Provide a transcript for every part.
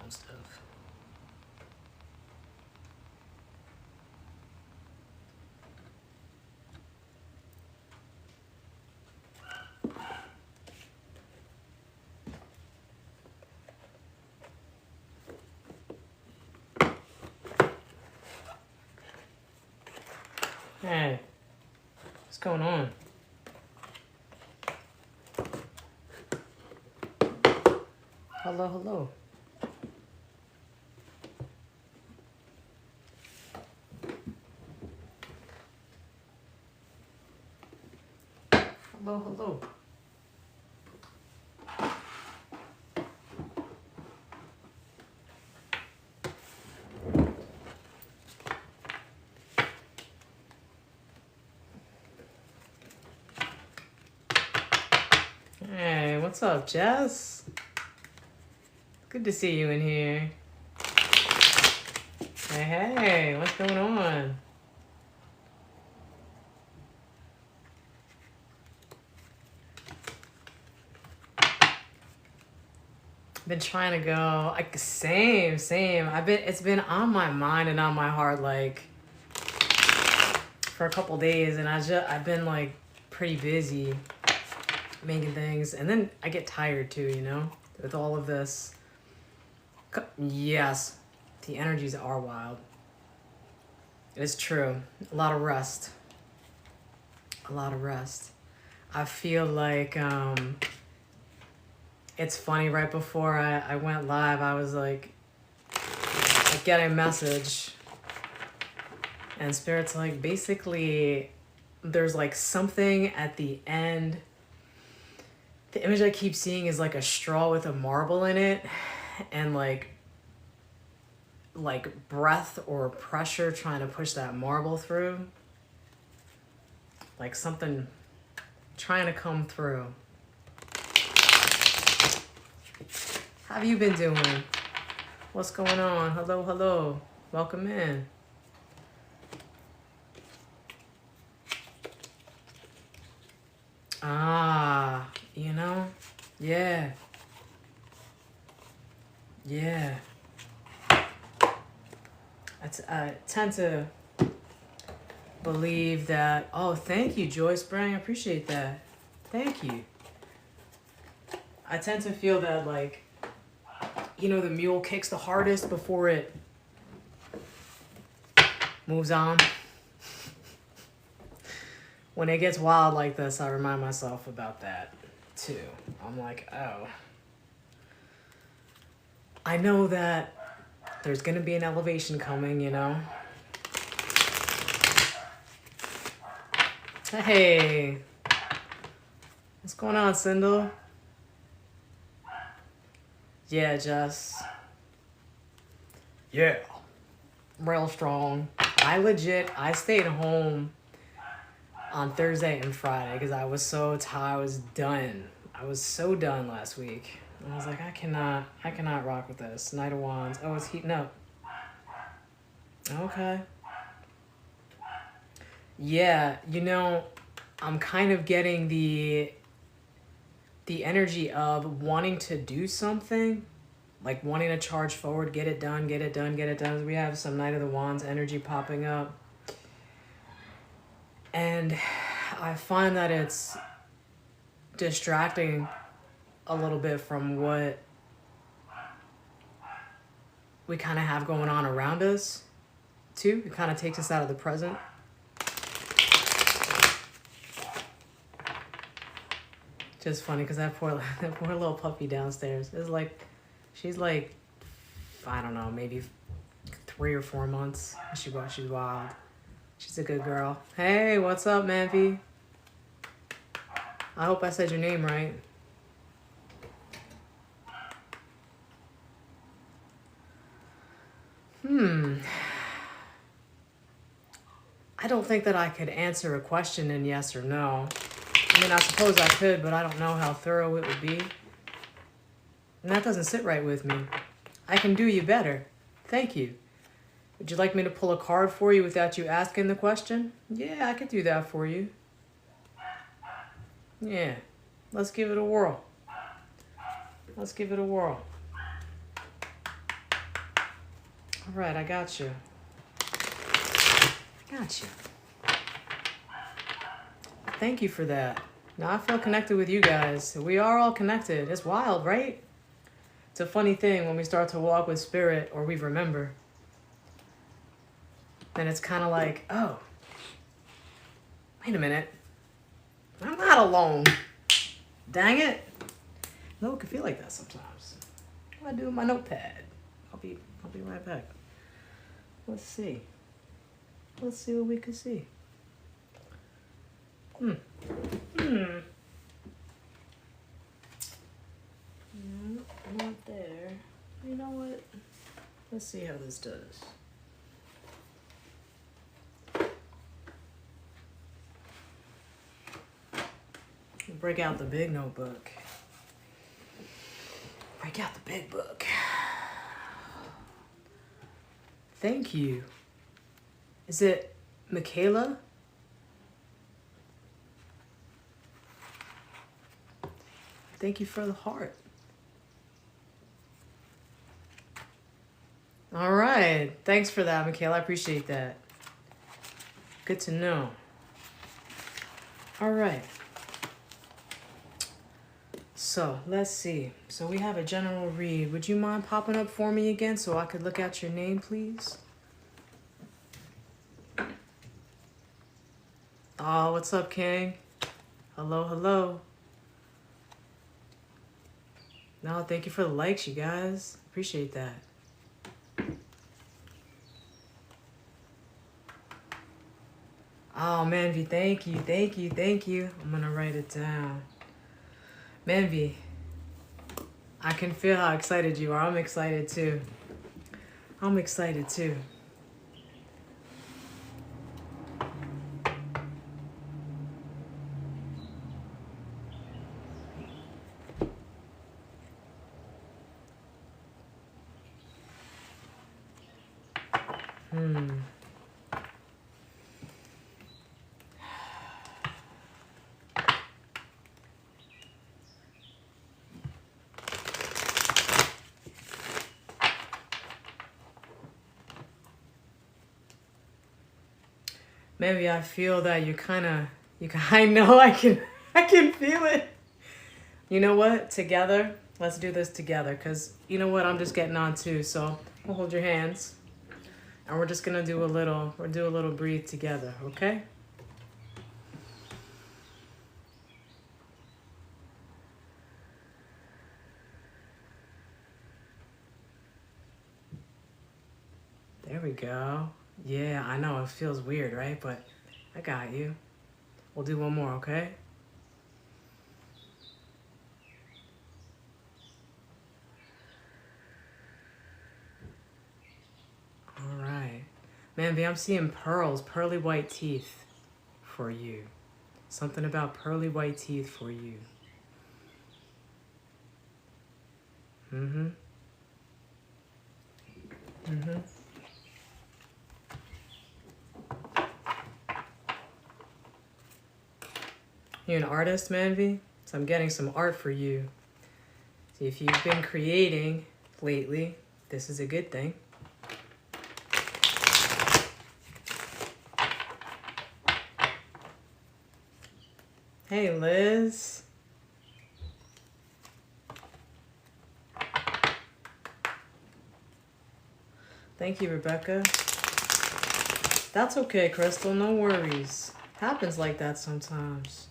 background stuff. Hey, what's going on? Hello, hello. Hello, hello. Hey, what's up, Jess? Good to see you in here. Hey, what's going on? Been trying to go, like, same. It's been on my mind and on my heart, like, for a couple days, and I've been, like, pretty busy making things, and then I get tired too, you know, with all of this. Yes, the energies are wild. It's true. A lot of rest. I feel like, it's funny, right before I went live, I was like getting a message, and Spirit's like, basically, there's like something at the end. The image I keep seeing is like a straw with a marble in it, and like breath or pressure trying to push that marble through. Like something trying to come through. How have you been doing? What's going on? Hello, hello. Welcome in. Ah, you know? Yeah. I tend to believe that. Oh, thank you, Joyce Brang. I appreciate that. Thank you. I tend to feel that, like, you know, the mule kicks the hardest before it moves on. When it gets wild like this, I remind myself about that too. I'm like, oh, I know that there's gonna be an elevation coming, you know? Hey, what's going on, Sindel? Yeah, Jess. Yeah. Real strong. I stayed home on Thursday and Friday because I was so tired. I was done. I was so done last week. I was like, I cannot rock with this. Knight of Wands. Oh, it's heating up. Okay. Yeah, you know, I'm kind of getting the energy of wanting to do something, like wanting to charge forward, get it done. We have some Knight of the Wands energy popping up. And I find that it's distracting a little bit from what we kind of have going on around us, too. It kind of takes us out of the present. Just funny, because that poor little puppy downstairs is like, she's like, I don't know, maybe 3 or 4 months. She's wild. She's a good girl. Hey, what's up, Manvi? I hope I said your name right. I don't think that I could answer a question in yes or no. I mean, I suppose I could, but I don't know how thorough it would be. And that doesn't sit right with me. I can do you better. Thank you. Would you like me to pull a card for you without you asking the question? Yeah, I could do that for you. Yeah. Let's give it a whirl. All right, I got you. Got you. Thank you for that. Now I feel connected with you guys. We are all connected. It's wild, right? It's a funny thing when we start to walk with spirit or we remember. Then it's kind of like, oh, wait a minute. I'm not alone. Dang it. No, it can feel like that sometimes. What do I do with my notepad? I'll be right back. Let's see. Let's see what we can see. Not there. You know what? Let's see how this does. Break out the big notebook. Break out the big book. Thank you. Is it Michaela? Thank you for the heart. All right. Thanks for that, Michaela. I appreciate that. Good to know. All right. So let's see. So we have a general read. Would you mind popping up for me again so I could look at your name, please? Oh, what's up, King? Hello, hello. No, thank you for the likes, you guys. Appreciate that. Oh, Manvi, thank you, thank you, thank you. I'm gonna write it down. Manvi, I can feel how excited you are. I'm excited too. I'm excited too. Maybe I feel that I know I can feel it. You know what? Together, let's do this together. Cause you know what? I'm just getting on too. So we'll hold your hands, and we're just gonna do a little breathe together. Okay? There we go. Yeah, I know it feels weird, right? But I got you. We'll do one more, okay? All right. Manvi, I'm seeing pearls, pearly white teeth for you. Something about pearly white teeth for you. Mm-hmm. Mm-hmm. You're an artist, Manvi? So I'm getting some art for you. See, if you've been creating lately, this is a good thing. Hey, Liz. Thank you, Rebecca. That's okay, Crystal. No worries. Happens like that sometimes.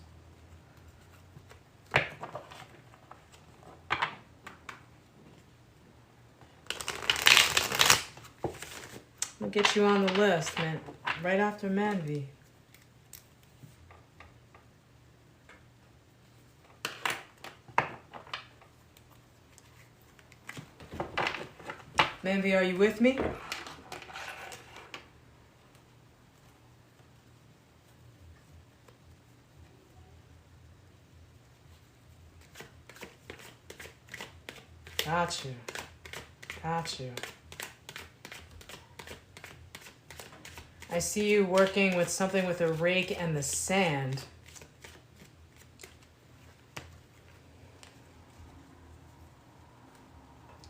I'll get you on the list, man. Right after Manvi. Manvi, are you with me? Got you. Got you. I see you working with something with a rake and the sand.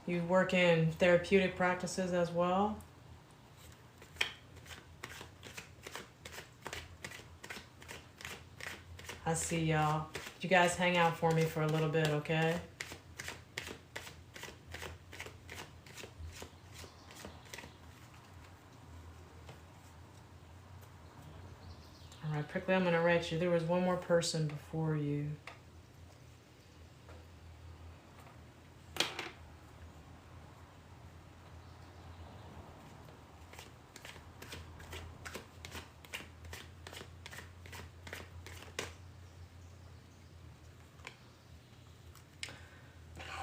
You work in therapeutic practices as well? I see y'all. You guys hang out for me for a little bit, okay? All right, Prickly, I'm going to write you. There was one more person before you.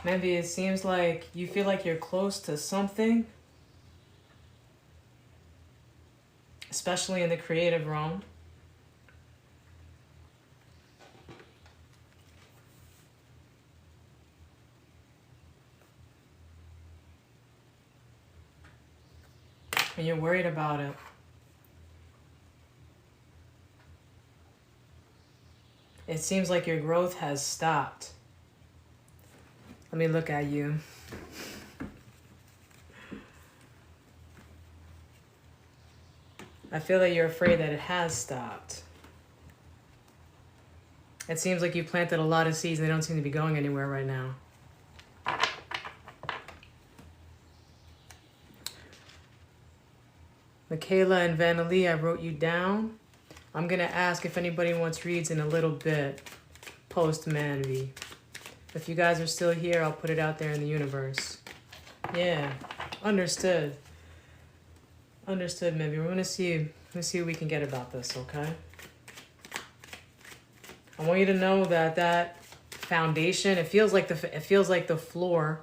Maybe it seems like you feel like you're close to something, especially in the creative realm. And you're worried about it. It seems like your growth has stopped. Let me look at you. I feel that you're afraid that it has stopped. It seems like you planted a lot of seeds and they don't seem to be going anywhere right now. Michaela and Vanalee, I wrote you down. I'm going to ask if anybody wants reads in a little bit post Manvi. If you guys are still here, I'll put it out there in the universe. Yeah, understood. Understood, Manvi. We're going to see what we can get about this, okay? I want you to know that that foundation, it feels like the floor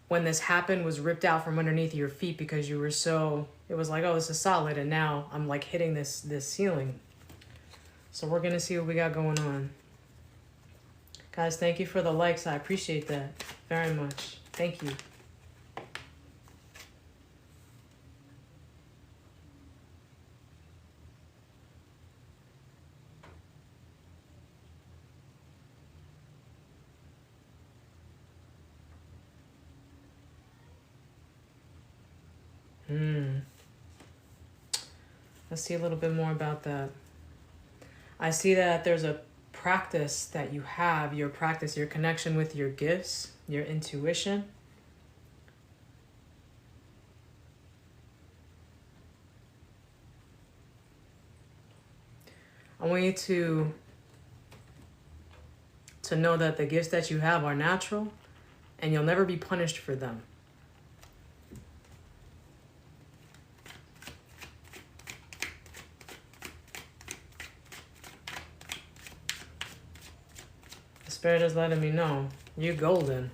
when this happened was ripped out from underneath your feet because you were so, it was like, oh, this is solid, and now I'm like hitting this ceiling. So we're gonna see what we got going on. Guys, thank you for the likes. I appreciate that very much. Thank you. Let's see a little bit more about that. I see that there's a practice that you have, your practice, your connection with your gifts, your intuition. I want you to know that the gifts that you have are natural and you'll never be punished for them. Spirit is letting me know you're golden.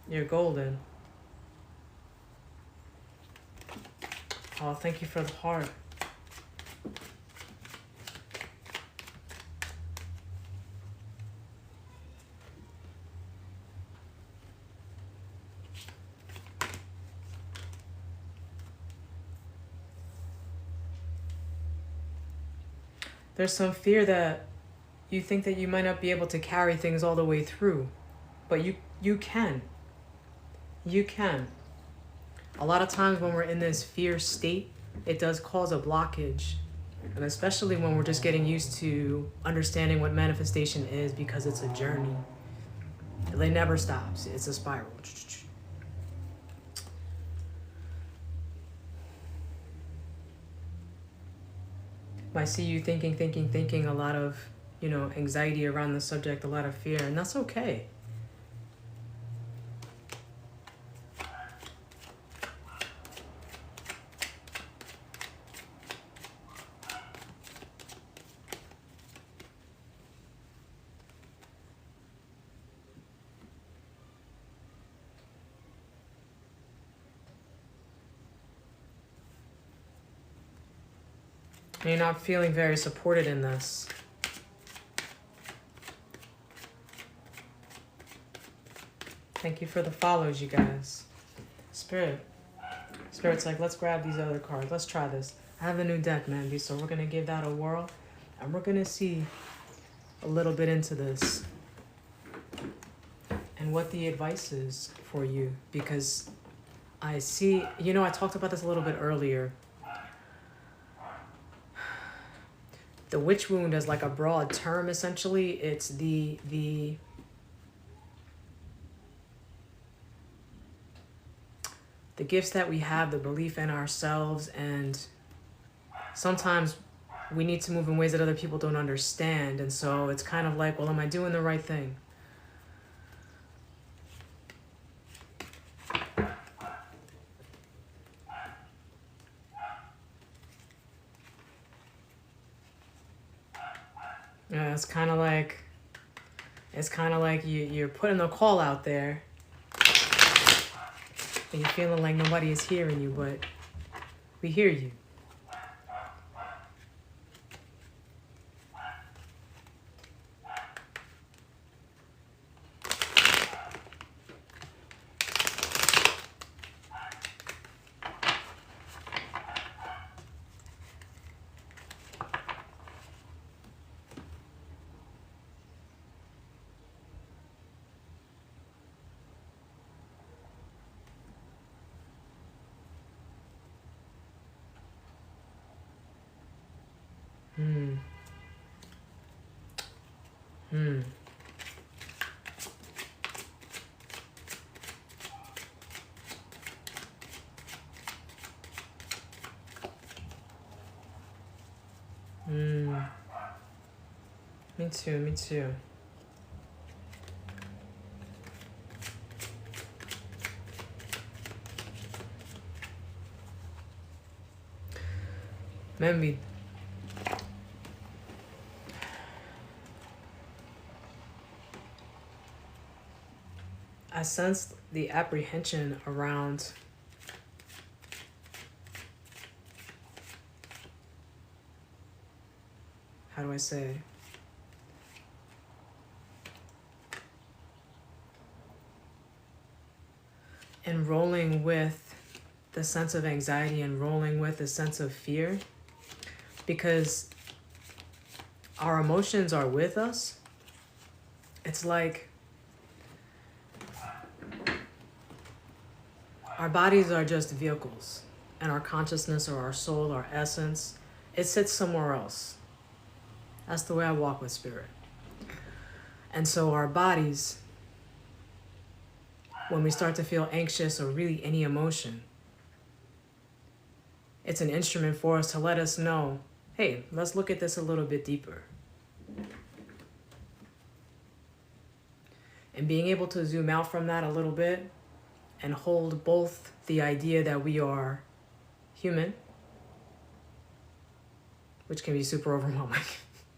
You're golden. Oh, thank you for the heart. There's some fear that you think that you might not be able to carry things all the way through, but you can. You can. A lot of times when we're in this fear state, it does cause a blockage. And especially when we're just getting used to understanding what manifestation is, because it's a journey. It never stops. It's a spiral. I see you thinking, a lot of, anxiety around the subject, a lot of fear, and that's okay. You're not feeling very supported in this. Thank you for the follows, you guys. Spirit's like, let's grab these other cards. Let's try this. I have a new deck, Mandy, so we're going to give that a whirl. And we're going to see a little bit into this and what the advice is for you. Because I see, I talked about this a little bit earlier. the witch wound as like a broad term. Essentially, it's the gifts that we have, the belief in ourselves, and sometimes we need to move in ways that other people don't understand. And so it's kind of like, well, am I doing the right thing? Yeah, it's kind of like you're putting a call out there and you're feeling like nobody is hearing you, but we hear you. Hmm. Hmm. Hmm. Me too, me too. Maybe I sensed the apprehension around how do I say? Enrolling with the sense of anxiety and rolling with the sense of fear, because our emotions are with us. It's like our bodies are just vehicles, and our consciousness or our soul, our essence, it sits somewhere else. That's the way I walk with spirit. And so our bodies, when we start to feel anxious or really any emotion, it's an instrument for us to let us know, hey, let's look at this a little bit deeper. And being able to zoom out from that a little bit and hold both the idea that we are human, which can be super overwhelming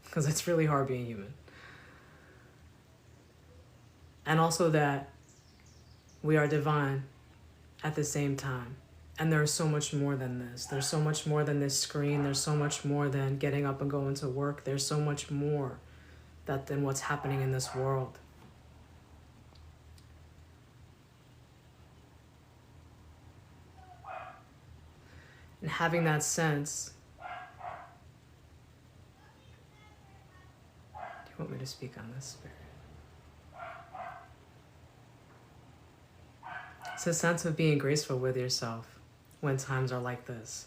because it's really hard being human, and also that we are divine at the same time. And there's so much more than this. There's so much more than this screen. There's so much more than getting up and going to work. There's so much more than what's happening in this world. And having that sense. Do you want me to speak on this, Spirit? It's a sense of being graceful with yourself when times are like this.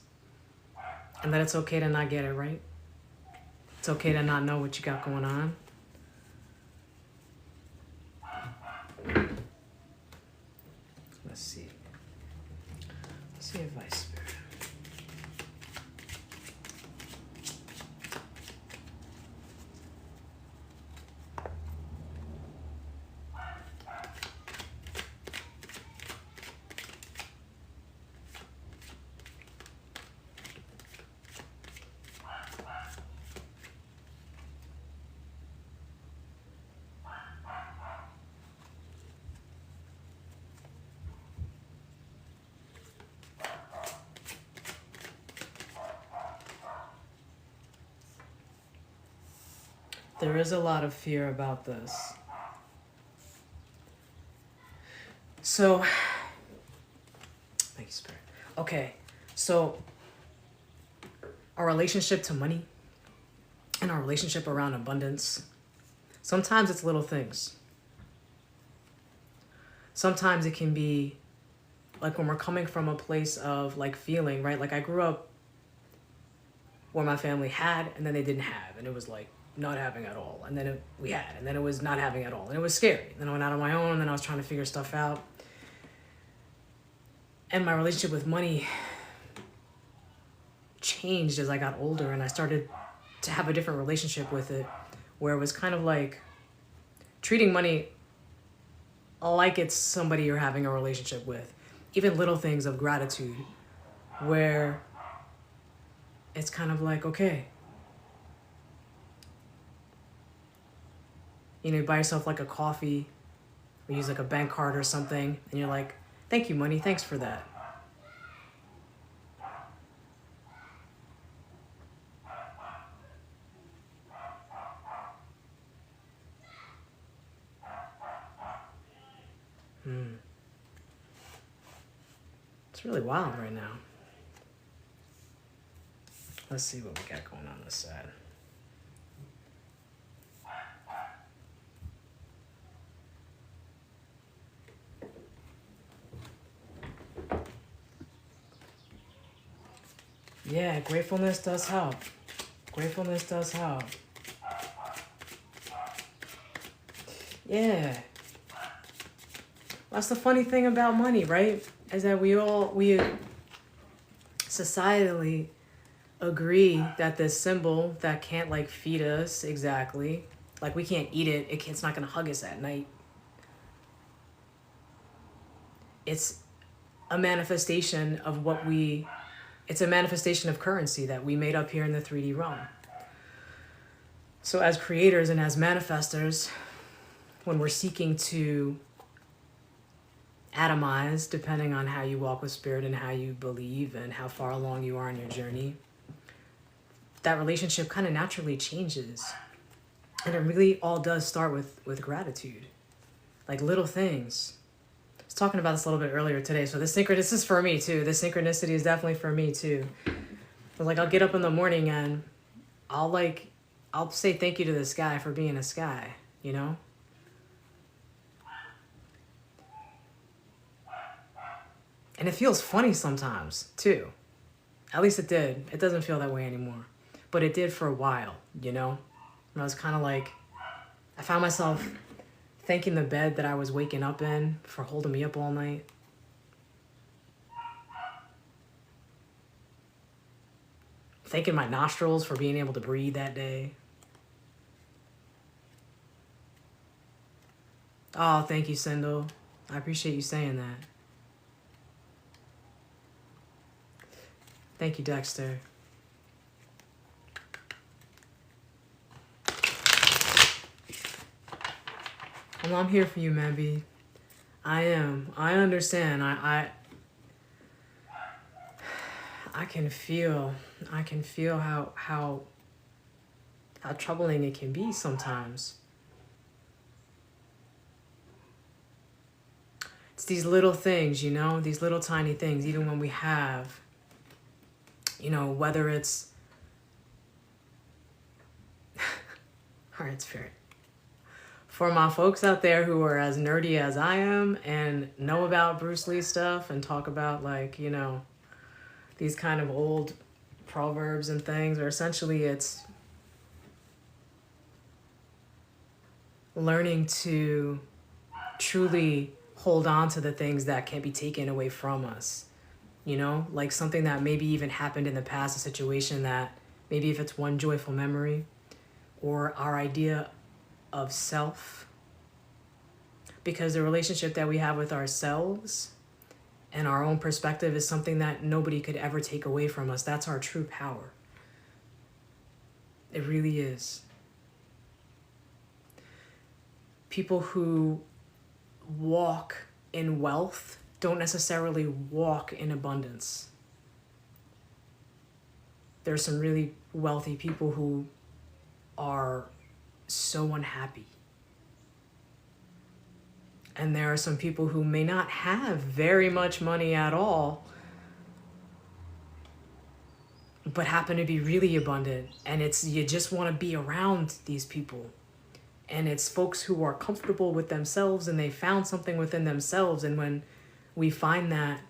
And that it's okay to not get it right. It's okay to not know what you got going on. Let's see. Let's see advice, Spirit. There is a lot of fear about this. So, thank you, Spirit. Okay, so our relationship to money and our relationship around abundance, sometimes it's little things. Sometimes it can be like when we're coming from a place of like feeling, right? Like I grew up where my family had and then they didn't have, and it was like not having at all, and then we had, and then it was not having at all, and it was scary. Then I went out on my own, and then I was trying to figure stuff out. And my relationship with money changed as I got older, and I started to have a different relationship with it, where it was kind of like treating money like it's somebody you're having a relationship with. Even little things of gratitude, where it's kind of like, okay, you know, you buy yourself like a coffee, or use like a bank card or something, and you're like, thank you, money, thanks for that. It's really wild right now. Let's see what we got going on this side. Yeah, gratefulness does help. Gratefulness does help. Yeah. That's the funny thing about money, right? Is that we societally agree that this symbol that can't like feed us exactly, like we can't eat it, it's not gonna hug us at night. It's a manifestation of it's a manifestation of currency that we made up here in the 3D realm. So as creators and as manifestors, when we're seeking to atomize, depending on how you walk with spirit and how you believe and how far along you are in your journey, that relationship kind of naturally changes. And it really all does start with gratitude. Like little things. I was talking about this a little bit earlier today. So this is for me too. This synchronicity is definitely for me too. But like I'll get up in the morning and I'll say thank you to the sky for being a sky, you know? And it feels funny sometimes, too. At least it did. It doesn't feel that way anymore. But it did for a while, you know? And I was kind of like, I found myself thanking the bed that I was waking up in for holding me up all night. Thanking my nostrils for being able to breathe that day. Oh, thank you, Sindel. I appreciate you saying that. Thank you, Dexter. Well, I'm here for you, Mambi. I am. I understand. I can feel how troubling it can be sometimes. It's these little things, you know, these little tiny things, even when we have, you know, whether it's all right, Spirit. For my folks out there who are as nerdy as I am and know about Bruce Lee stuff and talk about like, you know, these kind of old proverbs and things, or essentially it's learning to truly hold on to the things that can't be taken away from us. You know, like something that maybe even happened in the past, a situation that maybe if it's one joyful memory or our idea of self, because the relationship that we have with ourselves and our own perspective is something that nobody could ever take away from us. That's our true power. It really is. People who walk in wealth don't necessarily walk in abundance. There's some really wealthy people who are so unhappy. And there are some people who may not have very much money at all, but happen to be really abundant. And you just want to be around these people. And it's folks who are comfortable with themselves and they found something within themselves. And when we find that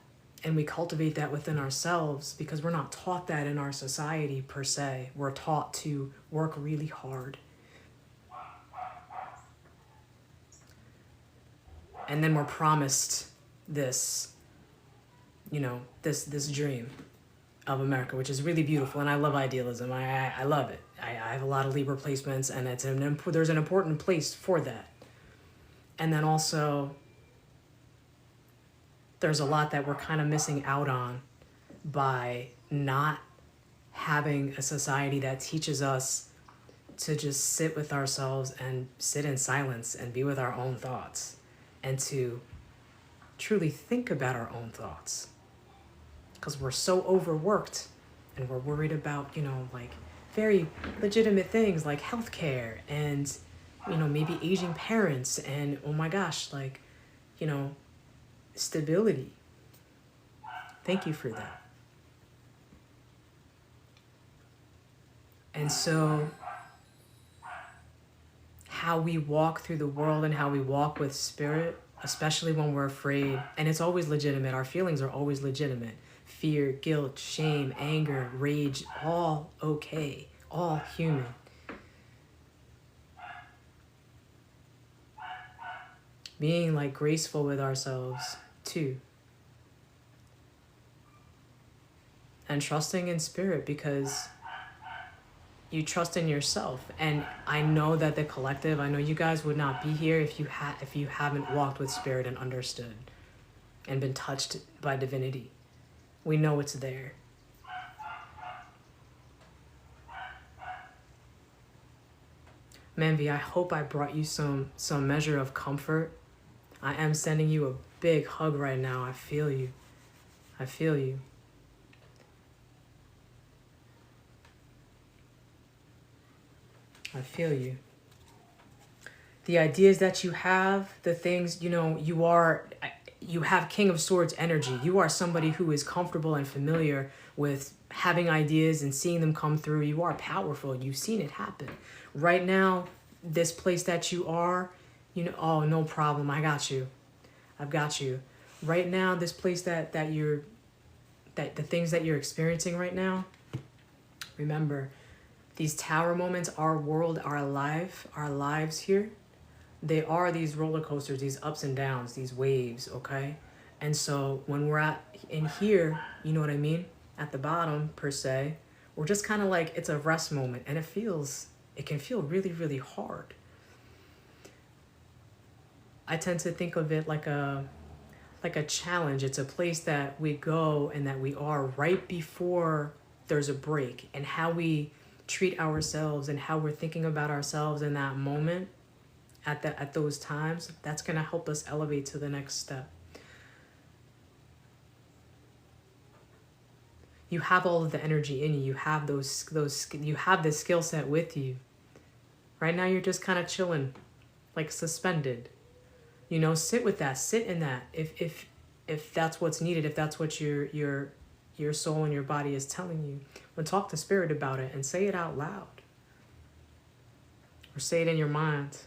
And we cultivate that within ourselves because we're not taught that in our society per se. We're taught to work really hard. And then we're promised this, this dream of America, which is really beautiful. And I love idealism. I love it. I have a lot of Libra placements, and there's an important place for that. And then also, there's a lot that we're kind of missing out on by not having a society that teaches us to just sit with ourselves and sit in silence and be with our own thoughts and to truly think about our own thoughts. Because we're so overworked and we're worried about, like very legitimate things like healthcare and, maybe aging parents and, oh my gosh, like, stability. Thank you for that. And so how we walk through the world and how we walk with spirit, especially when we're afraid, and it's always legitimate. Our feelings are always legitimate. Fear, guilt, shame, anger, rage, all okay, all human. Being like graceful with ourselves too. And trusting in spirit because you trust in yourself. And I know that the collective, I know you guys would not be here if you haven't walked with spirit and understood and been touched by divinity. We know it's there. Manvi, I hope I brought you some measure of comfort. I am sending you a big hug right now. I feel you. I feel you. I feel you. The ideas that you have, the things, you have King of Swords energy. You are somebody who is comfortable and familiar with having ideas and seeing them come through. You are powerful. You've seen it happen. Right now, this place that you are, oh, no problem. I got you. I've got you. Right now, this place that the things that you're experiencing right now, remember, these tower moments, our world, our lives here, they are these roller coasters, these ups and downs, these waves, okay? And so when we're in here, you know what I mean? At the bottom, per se, we're just kind of like, it's a rest moment. And it can feel really, really hard. I tend to think of it like a challenge. It's a place that we go and that we are right before there's a break, and how we treat ourselves and how we're thinking about ourselves in that moment at those times, that's going to help us elevate to the next step. You have all of the energy in you. You have you have the skill set with you. Right now you're just kind of chilling, like suspended. Sit with that, sit in that. If that's what's needed, if that's what your soul and your body is telling you, but talk to spirit about it and say it out loud. Or say it in your mind.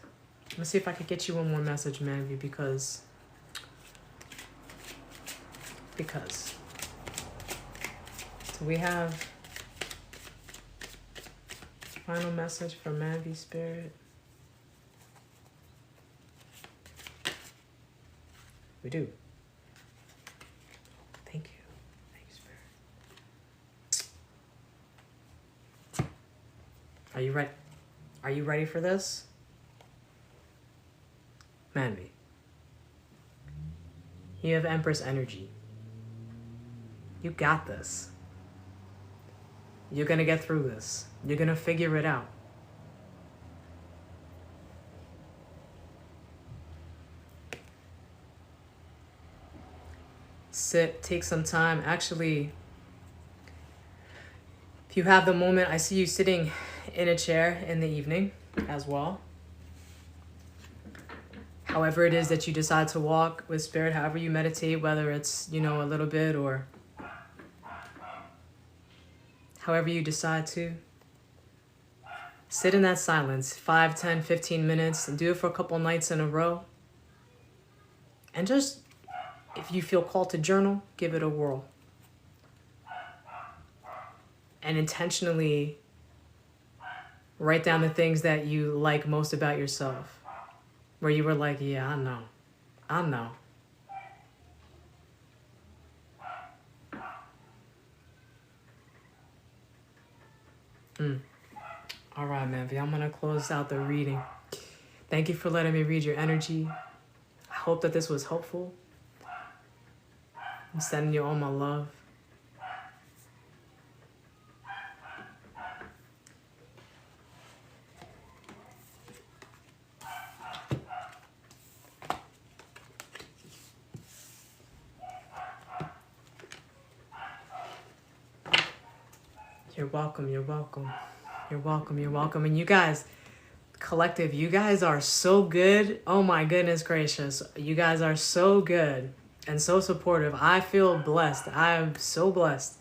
Let me see if I could get you one more message, Manvi, because so we have final message from Manvi Spirit. We do. Thank you. Thank you, Spirit. Are you ready? Are you ready for this? Manvi. You have Empress energy. You got this. You're going to get through this. You're going to figure it out. Sit, take some time. Actually, if you have the moment, I see you sitting in a chair in the evening as well. However it is that you decide to walk with spirit, however you meditate, whether it's, a little bit or however you decide to. Sit in that silence, 5, 10, 15 minutes, and do it for a couple nights in a row. And just If you feel called to journal, give it a whirl. And intentionally write down the things that you like most about yourself. Where you were like, yeah, I know. I know. All right, man. I'm going to close out the reading. Thank you for letting me read your energy. I hope that this was helpful. I'm sending you all my love. You're welcome. You're welcome. You're welcome. You're welcome. And you guys, collective, you guys are so good. Oh my goodness gracious. You guys are so good and so supportive. I feel blessed. I am so blessed.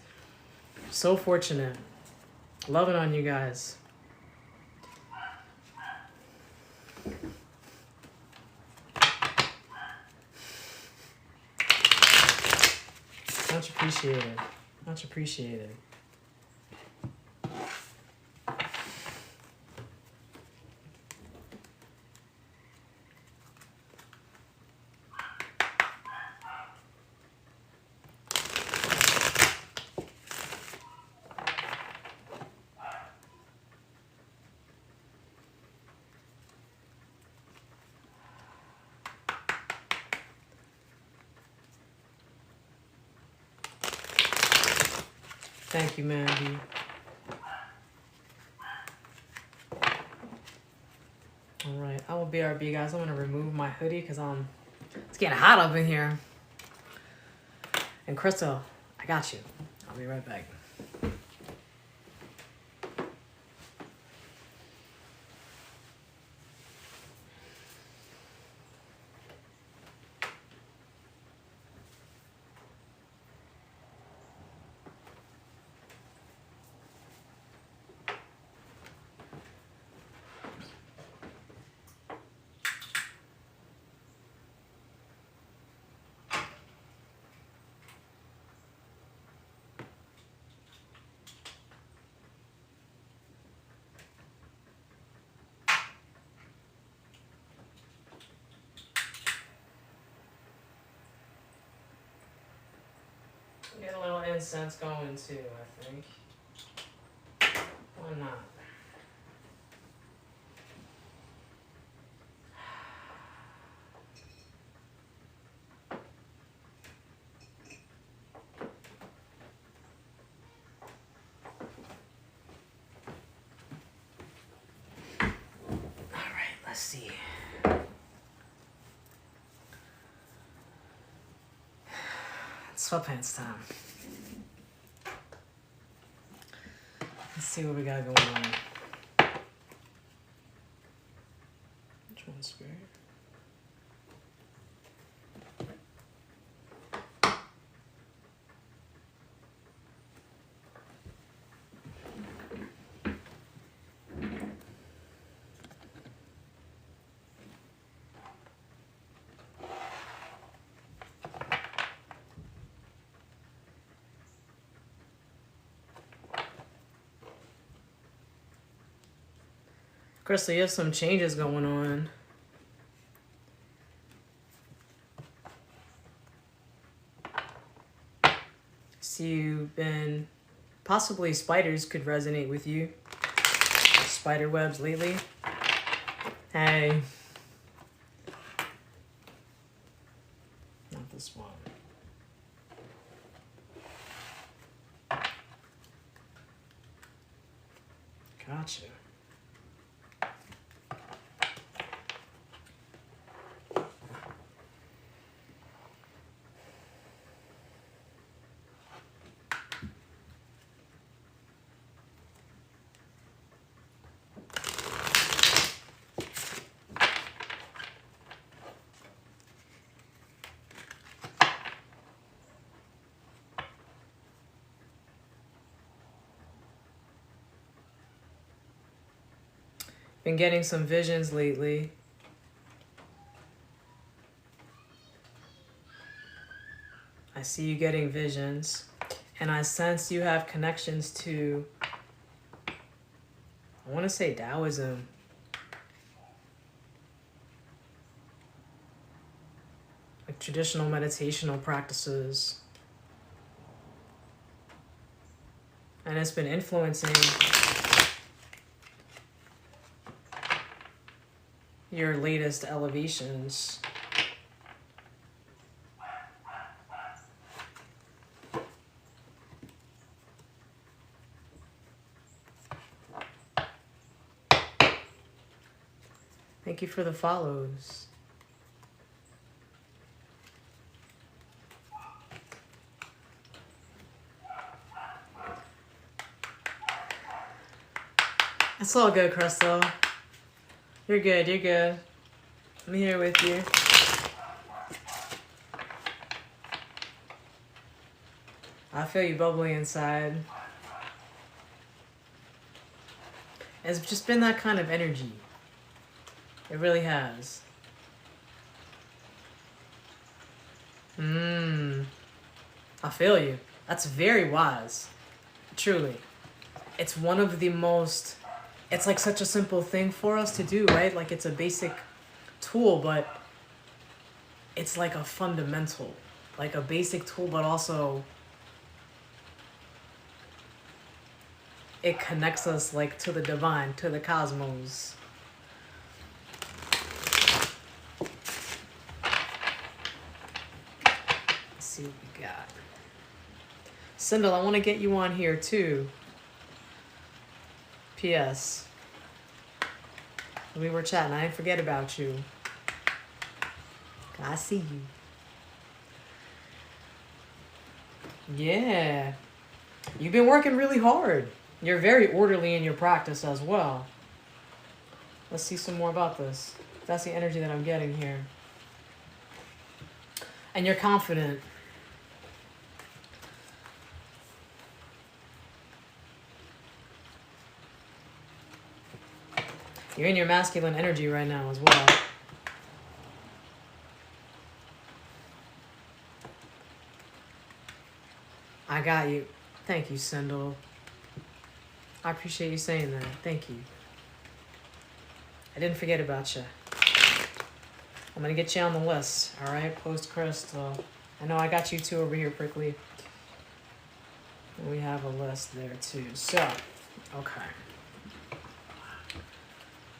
So fortunate. Loving on you guys. Much appreciated. Much appreciated. Thank you, Mandy. All right, I will BRB, guys. I'm gonna remove my hoodie because it's getting hot up in here. And Crystal, I got you. I'll be right back. Get a little incense going too, I think. Why not? All right, let's see. It's sweatpants time. Let's see what we got going on. Which one's Spirit? Crystal, you have some changes going on. See, you've been, possibly spiders could resonate with you. Spider webs lately. Hey. Not this one. Gotcha. Been getting some visions lately. I see you getting visions. And I sense you have connections to, I want to say Taoism. Like traditional meditational practices. And it's been influencing your latest elevations. Thank you for the follows. It's all good, Crystal. You're good, you're good. I'm here with you. I feel you bubbling inside. It's just been that kind of energy. It really has. I feel you. That's very wise. Truly. It's one of the most, it's like such a simple thing for us to do, right? Like it's a basic tool, but it's like a fundamental, like a basic tool, but also it connects us like to the divine, to the cosmos. Let's see what we got. Sindel, I want to get you on here too. P.S. We were chatting. I didn't forget about you. I see you. Yeah. You've been working really hard. You're very orderly in your practice as well. Let's see some more about this. That's the energy that I'm getting here. And you're confident. You're in your masculine energy right now as well. I got you. Thank you, Sindel. I appreciate you saying that. Thank you. I didn't forget about you. I'm going to get you on the list, all right? Post Crystal. I know I got you two over here, Prickly. And we have a list there, too. So, okay.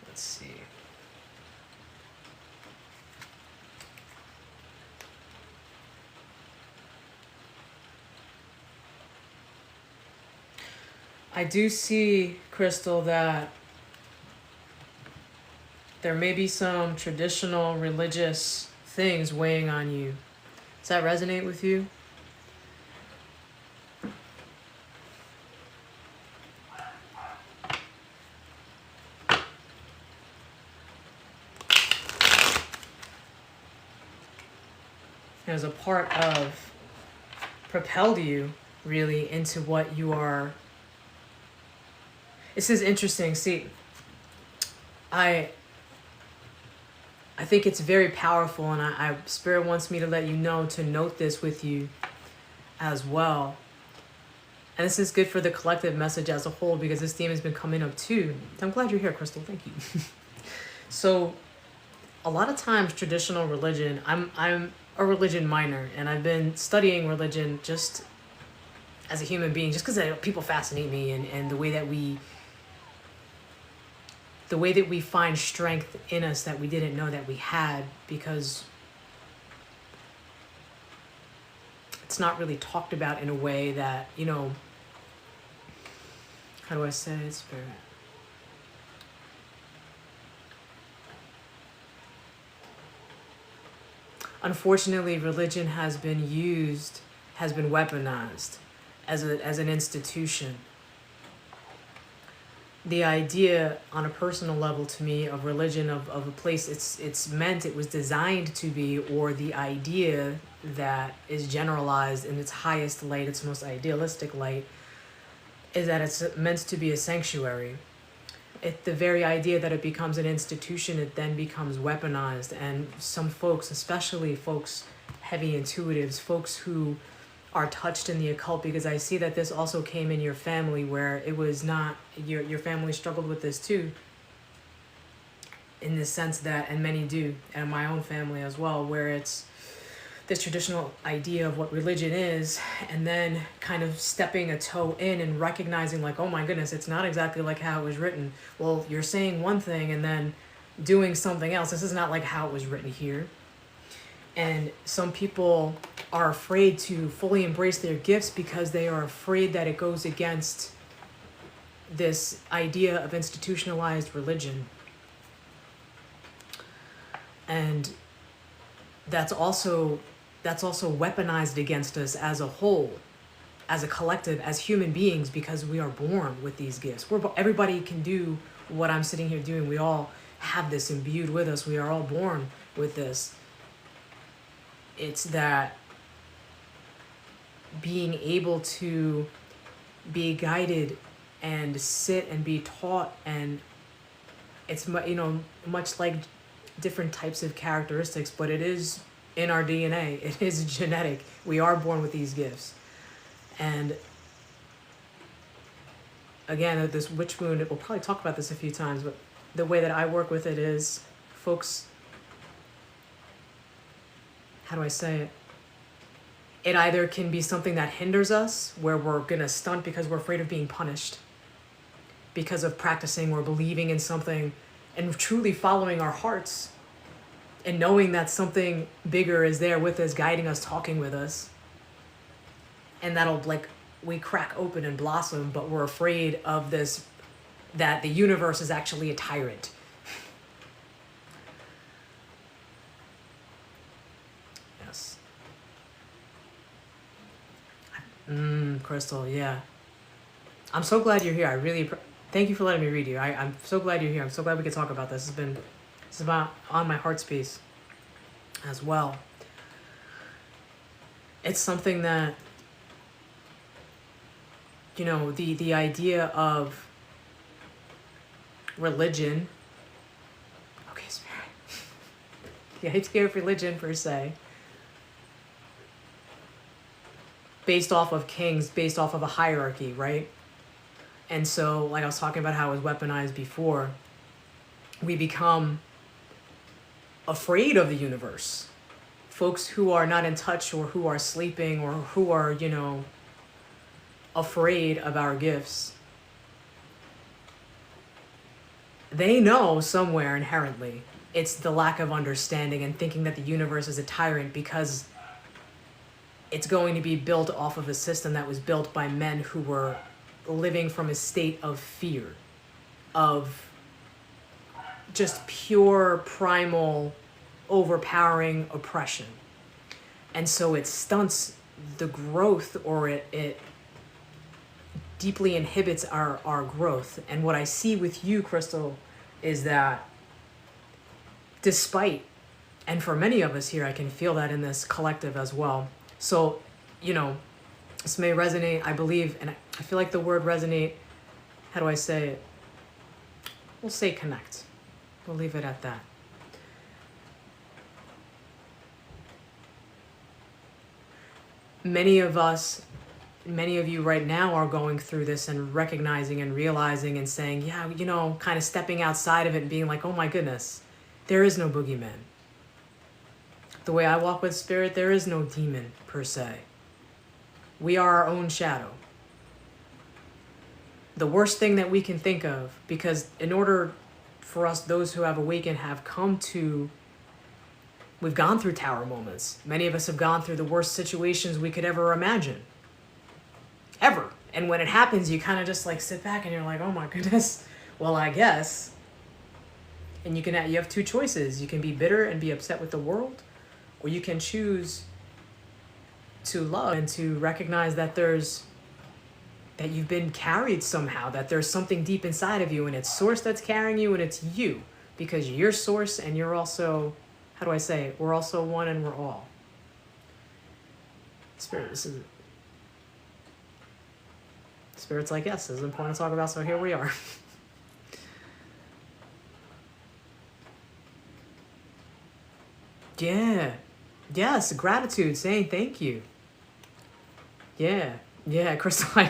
Let's see. I do see, Crystal, that there may be some traditional religious things weighing on you. Does that resonate with you? As a part of propelled you really into what you are. This is interesting. See, I think it's very powerful, and Spirit wants me to let you know to note this with you as well. And this is good for the collective message as a whole, because this theme has been coming up too. I'm glad you're here, Crystal. Thank you. So, a lot of times traditional religion, I'm a religion minor, and I've been studying religion just as a human being, just because people fascinate me, and the way that we find strength in us that we didn't know that we had, because it's not really talked about in a way that, you know, how do I say it, Spirit? Unfortunately, religion has been weaponized as an institution. The idea on a personal level to me of religion, of a place it was designed to be, or the idea that is generalized in its highest light, its most idealistic light, is that it's meant to be a sanctuary. The very idea that it becomes an institution, it then becomes weaponized, and some folks, especially folks heavy intuitives, folks who are touched in the occult, because I see that this also came in your family where it was not, your family struggled with this too, in the sense that, and many do, and my own family as well, where it's this traditional idea of what religion is, and then kind of stepping a toe in and recognizing like, oh my goodness, it's not exactly like how it was written. Well, you're saying one thing and then doing something else. This is not like how it was written here. And some people are afraid to fully embrace their gifts because they are afraid that it goes against this idea of institutionalized religion. And that's also weaponized against us as a whole, as a collective, as human beings, because we are born with these gifts. Everybody can do what I'm sitting here doing. We all have this imbued with us. We are all born with this. It's that being able to be guided and sit and be taught, and it's, you know, much like different types of characteristics, but it is in our DNA. It is genetic. We are born with these gifts. And again, this witch wound, we'll probably talk about this a few times, but the way that I work with it is, folks, how do I say it? It either can be something that hinders us, where we're gonna stunt because we're afraid of being punished, because of practicing or believing in something and truly following our hearts, and knowing that something bigger is there with us, guiding us, talking with us. And that'll, like, we crack open and blossom, but we're afraid of this, that the universe is actually a tyrant. Yes. Crystal, yeah. I'm so glad you're here. I really, thank you for letting me read you. I'm so glad you're here. I'm so glad we could talk about this. This is about on my heart's piece as well. It's something that, you know, the idea of religion, okay, Spirit, the idea of religion per se, based off of kings, based off of a hierarchy, right? And so, like I was talking about how it was weaponized before, we become afraid of the universe. Folks who are not in touch, or who are sleeping, or who are, you know, afraid of our gifts, they know somewhere inherently it's the lack of understanding and thinking that the universe is a tyrant, because it's going to be built off of a system that was built by men who were living from a state of fear, of just pure primal overpowering oppression. And so it stunts the growth, or it deeply inhibits our growth. And what I see with you, Crystal, is that despite, and for many of us here, I can feel that in this collective as well. So, you know, this may resonate, I believe, and I feel like the word resonate, how do I say it? We'll say connect. We'll leave it at that. Many of us, many of you right now are going through this and recognizing and realizing and saying, yeah, you know, kind of stepping outside of it and being like, oh my goodness, there is no boogeyman. The way I walk with spirit, there is no demon per se. We are our own shadow. The worst thing that we can think of, because in order for us, those who have awakened, have come to, we've gone through tower moments. Many of us have gone through the worst situations we could ever imagine. Ever. And when it happens, you kind of just like sit back and you're like, oh my goodness, well, I guess. And you have two choices. You can be bitter and be upset with the world, or you can choose to love and to recognize that that you've been carried somehow, that there's something deep inside of you, and it's source that's carrying you, and it's you, because you're source and you're also, how do I say it? We're also one, and we're all. Spirit's like, yes, this is important to talk about, so here we are. Yeah. Yes, gratitude, saying thank you. Yeah, yeah, Crystal.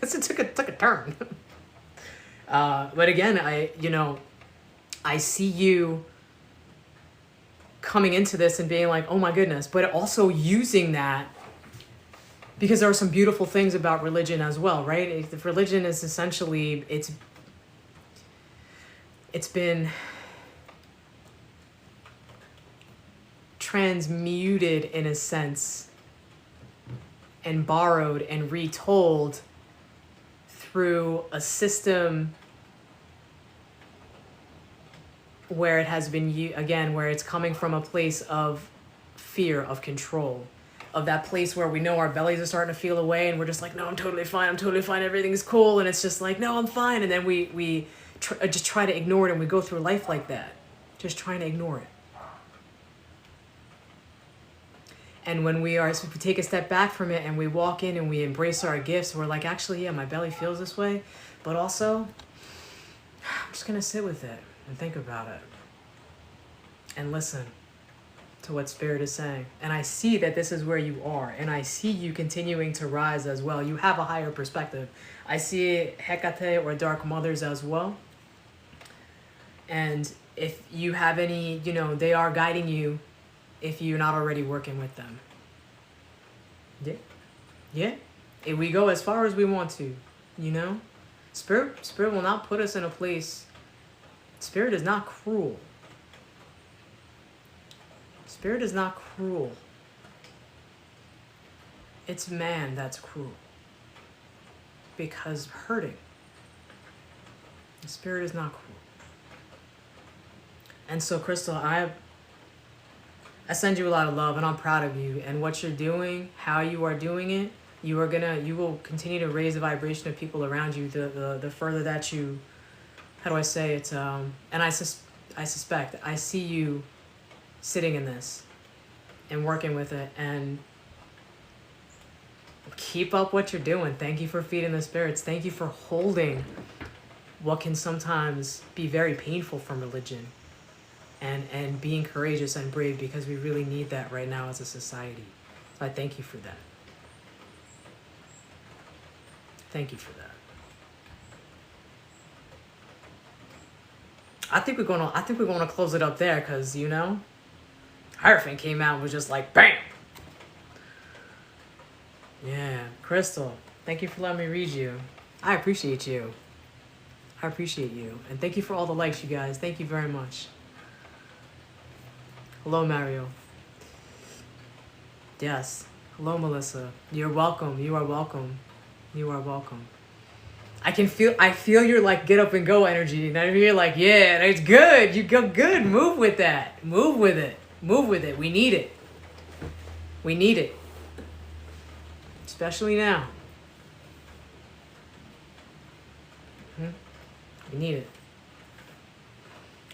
It took a turn. But again, I see you coming into this and being like, oh my goodness, but also using that because there are some beautiful things about religion as well, right? If religion is essentially it's been transmuted in a sense and borrowed and retold through a system where it has been, again, where it's coming from a place of fear, of control, of that place where we know our bellies are starting to feel away and we're just like, no, I'm totally fine, everything's cool, and it's just like, no, I'm fine, and then we just try to ignore it, and we go through life like that, just trying to ignore it. And when we take a step back from it and we walk in and we embrace our gifts, we're like, actually, yeah, my belly feels this way, but also, I'm just gonna sit with it and think about it and listen to what Spirit is saying. And I see that this is where you are, and I see you continuing to rise as well. You have a higher perspective. I see Hecate or Dark Mothers as well. And if you have any, they are guiding you if you're not already working with them. Yeah. Yeah. If we go as far as we want to, Spirit will not put us in a place. Spirit is not cruel. Spirit is not cruel. It's man that's cruel. Because hurting. The Spirit is not cruel. And so, Crystal, I send you a lot of love, and I'm proud of you and what you're doing, how you are doing it. You will continue to raise the vibration of people around you. The further that you, how do I say it? And I suspect I see you sitting in this and working with it, and keep up what you're doing. Thank you for feeding the spirits. Thank you for holding what can sometimes be very painful from religion, and being courageous and brave, because we really need that right now as a society. So I thank you for that. Thank you for that. I think we're gonna close it up there, because Hierophant came out and was just like bam. Yeah, Crystal, thank you for letting me read you. I appreciate you. And thank you for all the likes, you guys. Thank you very much. Hello, Mario. Yes. Hello, Melissa. You're welcome. You are welcome. You are welcome. I feel your like get up and go energy. And you're like, yeah, it's good. You go good. Move with that. Move with it. We need it. Especially now. We need it.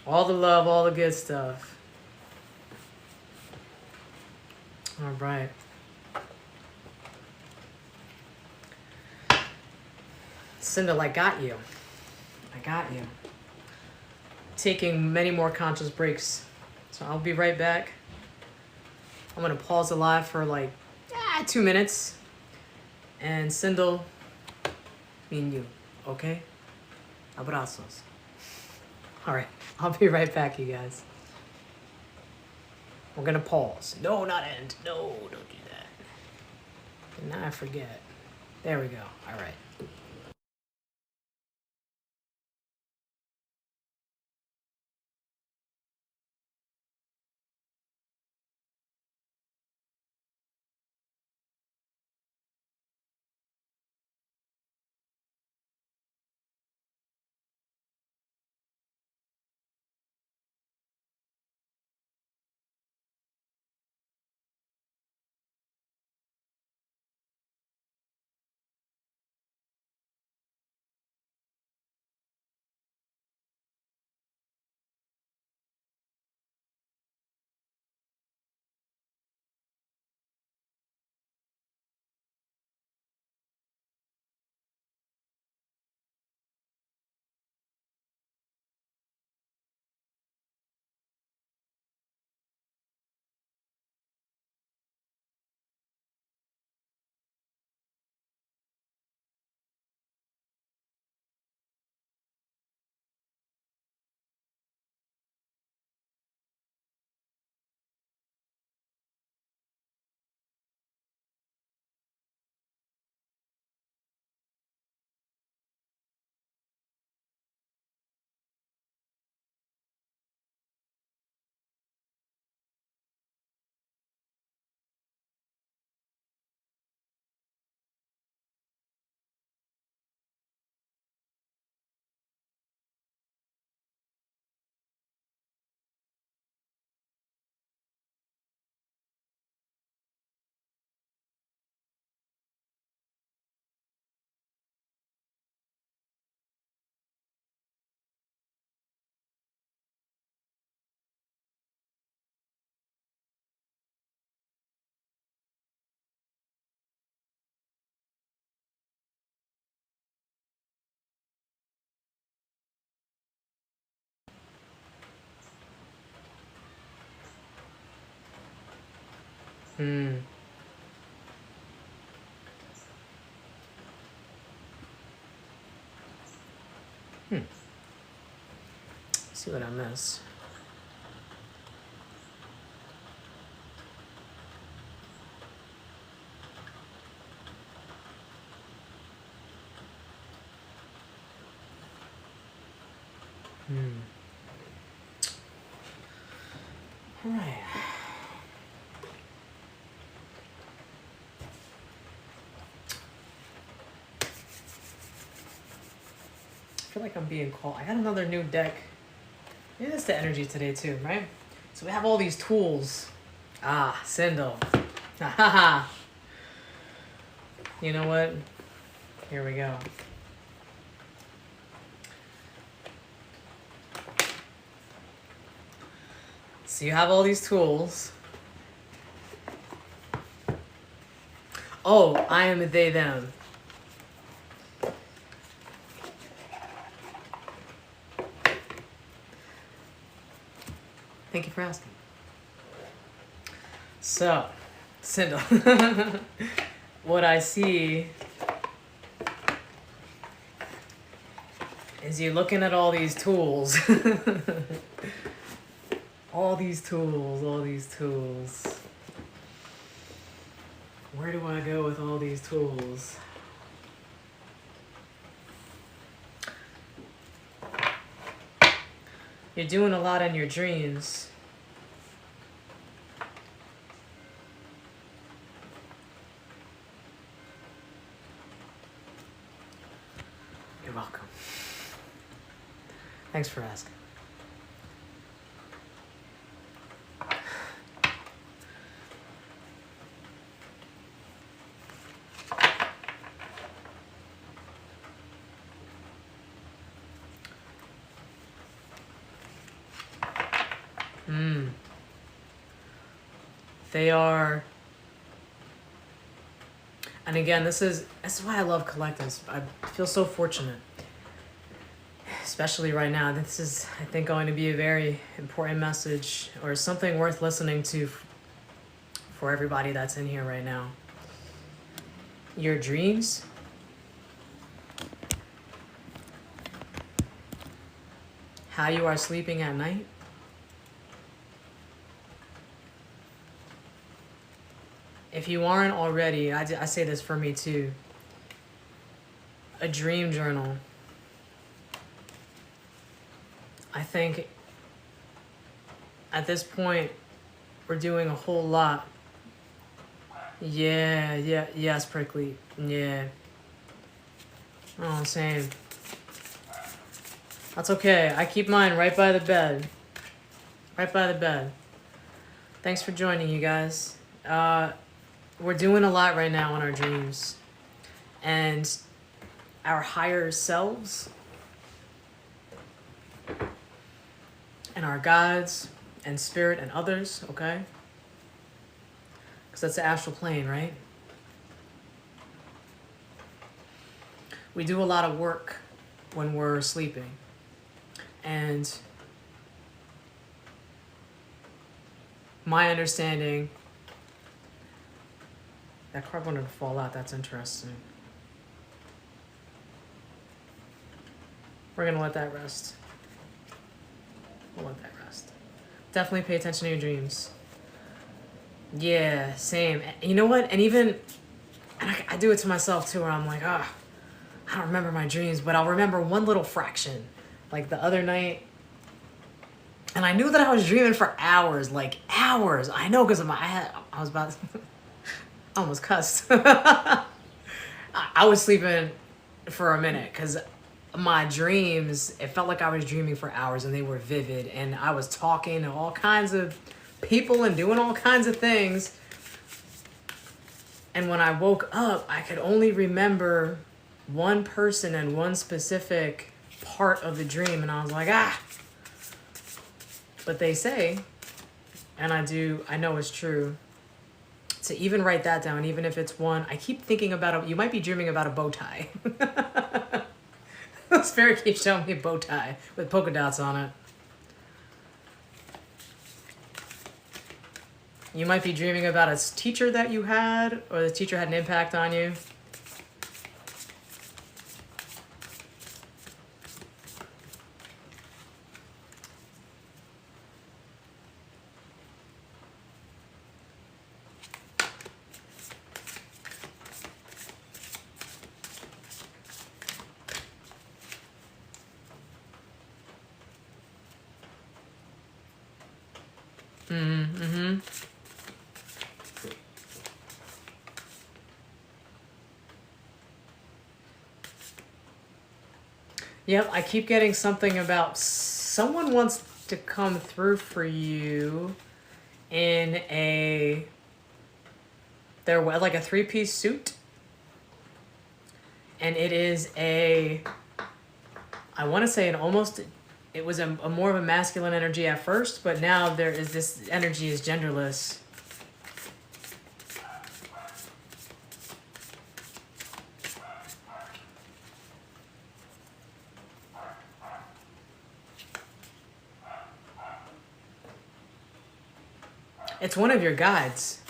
All the love, all the good stuff. All right. Cinda, I got you. Taking many more conscious breaks. So I'll be right back. I'm going to pause the live for 2 minutes. And Sindel, me and you, okay? Abrazos. All right, I'll be right back, you guys. We're going to pause. No, not end. No, don't do that. Now I forget. There we go. All right. Hmm. Let's see what I miss. All right. I feel like I'm being called. I got another new deck. Maybe that's the energy today too, right? So we have all these tools. Ah, Sindel. Ha ha. You know what? Here we go. So you have all these tools. Oh, I am a they, them. Thank you for asking. So, Sindel. What I see is you looking at all these tools. All these tools, all these tools. Where do I go with all these tools? You're doing a lot in your dreams. You're welcome. Thanks for asking. They are, and again, this is why I love collectives. I feel so fortunate, especially right now. This is, I think, going to be a very important message or something worth listening to for everybody that's in here right now. Your dreams, how you are sleeping at night, if you aren't already, I say this for me too, a dream journal. I think at this point, we're doing a whole lot. Yes, Prickly. Yeah. Oh, same. That's okay. I keep mine right by the bed. Right by the bed. Thanks for joining, you guys. We're doing a lot right now in our dreams. And our higher selves and our guides and spirit and others, okay? Because that's the astral plane, right? We do a lot of work when we're sleeping. And my understanding, that card wanted to fall out. That's interesting. We're going to let that rest. We'll let that rest. Definitely pay attention to your dreams. Yeah, same. You know what? And even, and I do it to myself too, where I'm like, I don't remember my dreams, but I'll remember one little fraction. Like the other night, and I knew that I was dreaming for hours, like hours. I know, because I was about to, I almost cussed. I was sleeping for a minute, because my dreams, it felt like I was dreaming for hours, and they were vivid, and I was talking to all kinds of people and doing all kinds of things. And when I woke up, I could only remember one person and one specific part of the dream, and I was like, But they say, and I know it's true, to even write that down, even if it's one, I keep thinking about you might be dreaming about a bow tie. Spirit keeps showing me a bow tie with polka dots on it. You might be dreaming about a teacher that you had, or the teacher had an impact on you. Mm-hmm. Yep, I keep getting something about someone wants to come through for you in they're like a three-piece suit. And it is I want to say it was a more of a masculine energy at first, but now this energy is genderless. It's one of your guides.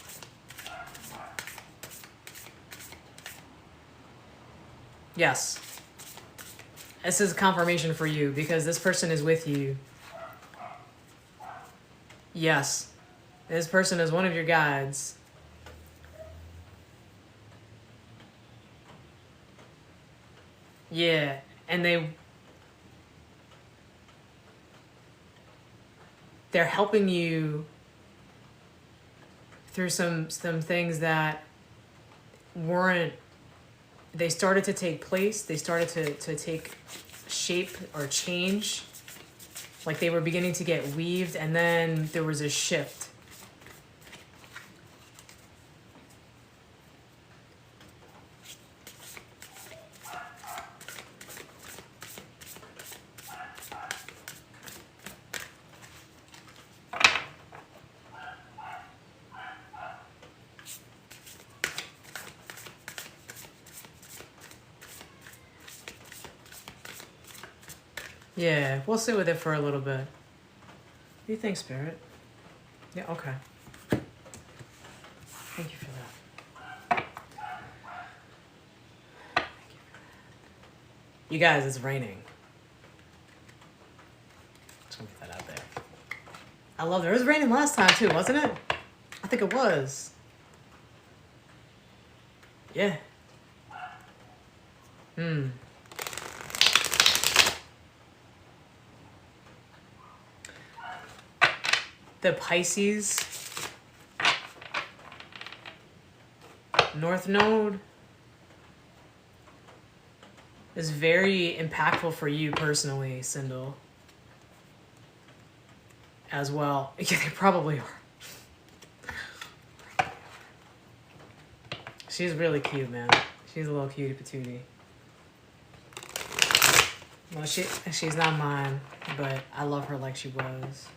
Yes. This is confirmation for you because this person is with you. Yes. This person is one of your guides. Yeah. And they're helping you through some things that they started to take place, they started to take shape or change, like they were beginning to get weaved, and then there was a shift. Yeah, we'll sit with it for a little bit. What do you think, Spirit? Yeah, okay. Thank you for that. You guys, it's raining. Just gonna get that out there. I love it. It was raining last time too, wasn't it? I think it was. Yeah. The Pisces North Node is very impactful for you personally, Sindel. As well. Yeah, they probably are. She's really cute, man. She's a little cutie patootie. Well, she's not mine, but I love her like she was.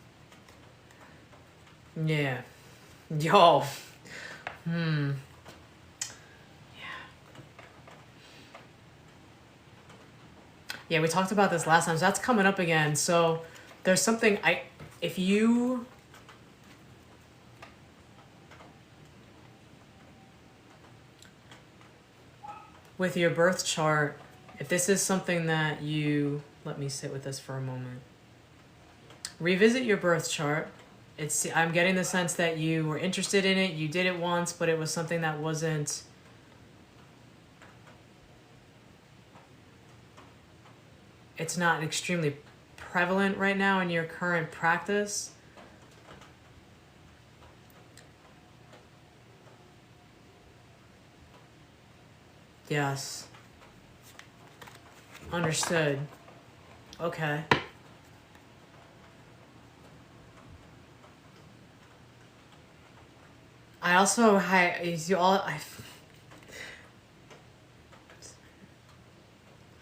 Yeah. Yo. Yeah. Yeah, we talked about this last time, so that's coming up again. So there's something if you with your birth chart, if this is something that let me sit with this for a moment. Revisit your birth chart. I'm getting the sense that you were interested in it, you did it once, but it was something that wasn't it's not extremely prevalent right now in your current practice. Yes. Understood. Okay. I also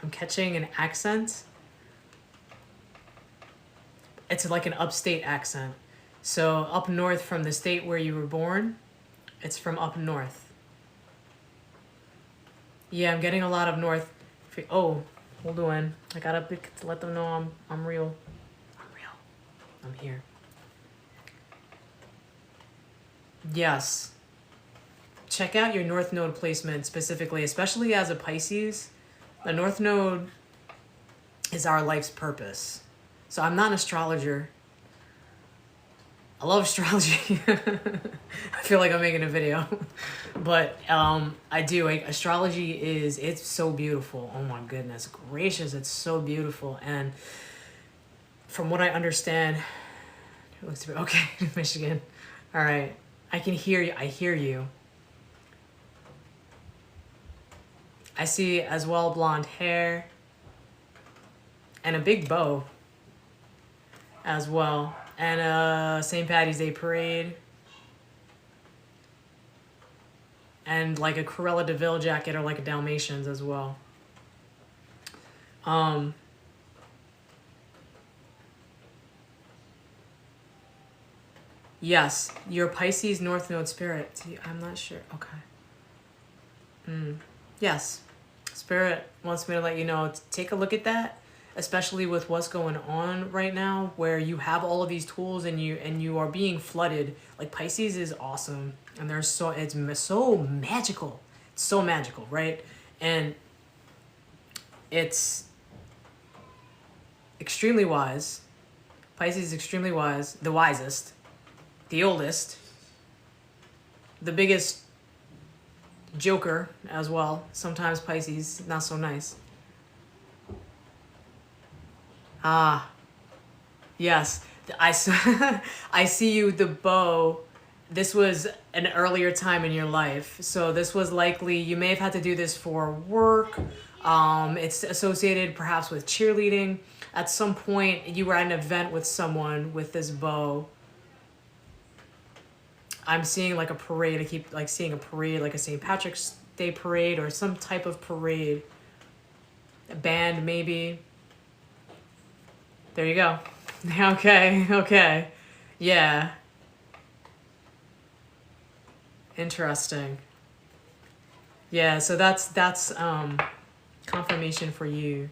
I'm catching an accent. It's like an upstate accent. So up north from the state where you were born, it's from up north. Yeah, I'm getting a lot of north. Oh, hold on. I gotta let them know I'm real. I'm real. I'm here. Yes. Check out your North Node placement specifically, especially as a Pisces. The North Node is our life's purpose. So I'm not an astrologer. I love astrology. I feel like I'm making a video. But I do. Like, astrology it's so beautiful. Oh my goodness gracious, it's so beautiful. And from what I understand, it looks okay, Michigan. All right. I can hear you. I hear you. I see as well blonde hair and a big bow as well. And a St. Patty's Day parade. And like a Cruella de Vil jacket or like a Dalmatians as well. Yes, your Pisces North Node spirit. I'm not sure. Okay. Yes. Spirit wants me to let you know, take a look at that, especially with what's going on right now, where you have all of these tools and you are being flooded. Like, Pisces is awesome, and it's so magical. It's so magical, right? And it's extremely wise. Pisces is extremely wise, the wisest, the oldest, the biggest joker as well. Sometimes Pisces, not so nice. Ah, yes. I see you, the bow. This was an earlier time in your life. So this was likely, you may have had to do this for work. It's associated perhaps with cheerleading. At some point, you were at an event with someone with this bow. I'm seeing like a parade. I keep like seeing a parade, like a St. Patrick's Day parade or some type of parade. A band, maybe. There you go. Okay, okay. Yeah. Interesting. Yeah, so that's confirmation for you.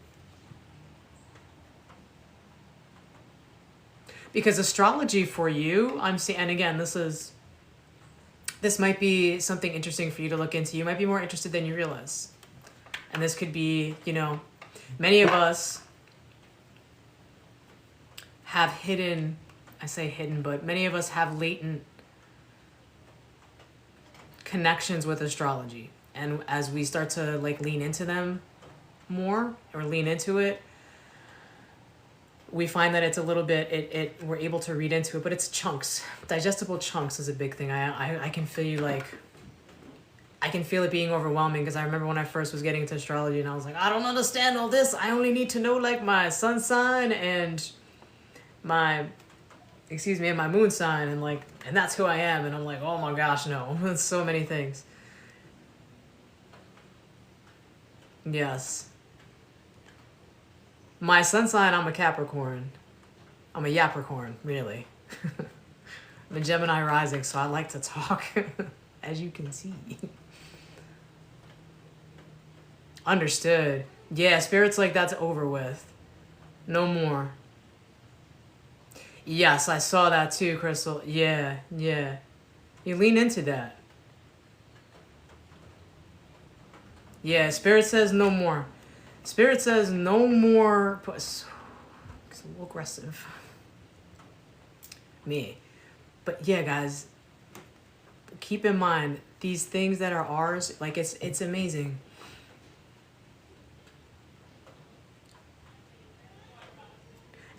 Because astrology for you, I'm seeing, and again, this might be something interesting for you to look into. You might be more interested than you realize. And this could be, many of us have hidden, I say hidden, but many of us have latent connections with astrology. And as we start to like lean into them more or lean into it, we find that it's a little bit, we're able to read into it, but it's chunks. Digestible chunks is a big thing. I can feel you like, I can feel it being overwhelming, because I remember when I first was getting into astrology and I was like, I don't understand all this. I only need to know like my sun sign and my moon sign, and that's who I am. And I'm like, oh my gosh, no, it's so many things. Yes. My sun sign, I'm a Capricorn. I'm a Yapricorn, really. I'm a Gemini rising, so I like to talk, as you can see. Understood. Yeah, Spirit's like, that's over with. No more. Yes, I saw that too, Crystal. Yeah, yeah. You lean into that. Yeah, Spirit says no more. Spirit says no more. It's a little aggressive. Me. But yeah, guys, keep in mind, these things that are ours, like it's amazing.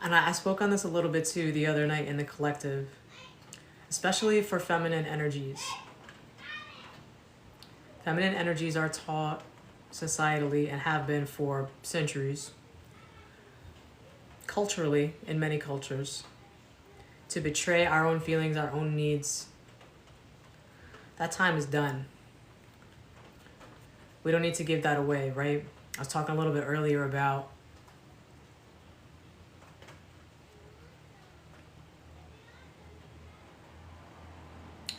And I spoke on this a little bit too the other night in the collective, especially for feminine energies. Feminine energies are taught societally and have been for centuries, culturally, in many cultures, to betray our own feelings, our own needs. That time is done. We don't need to give that away, right? I was talking a little bit earlier about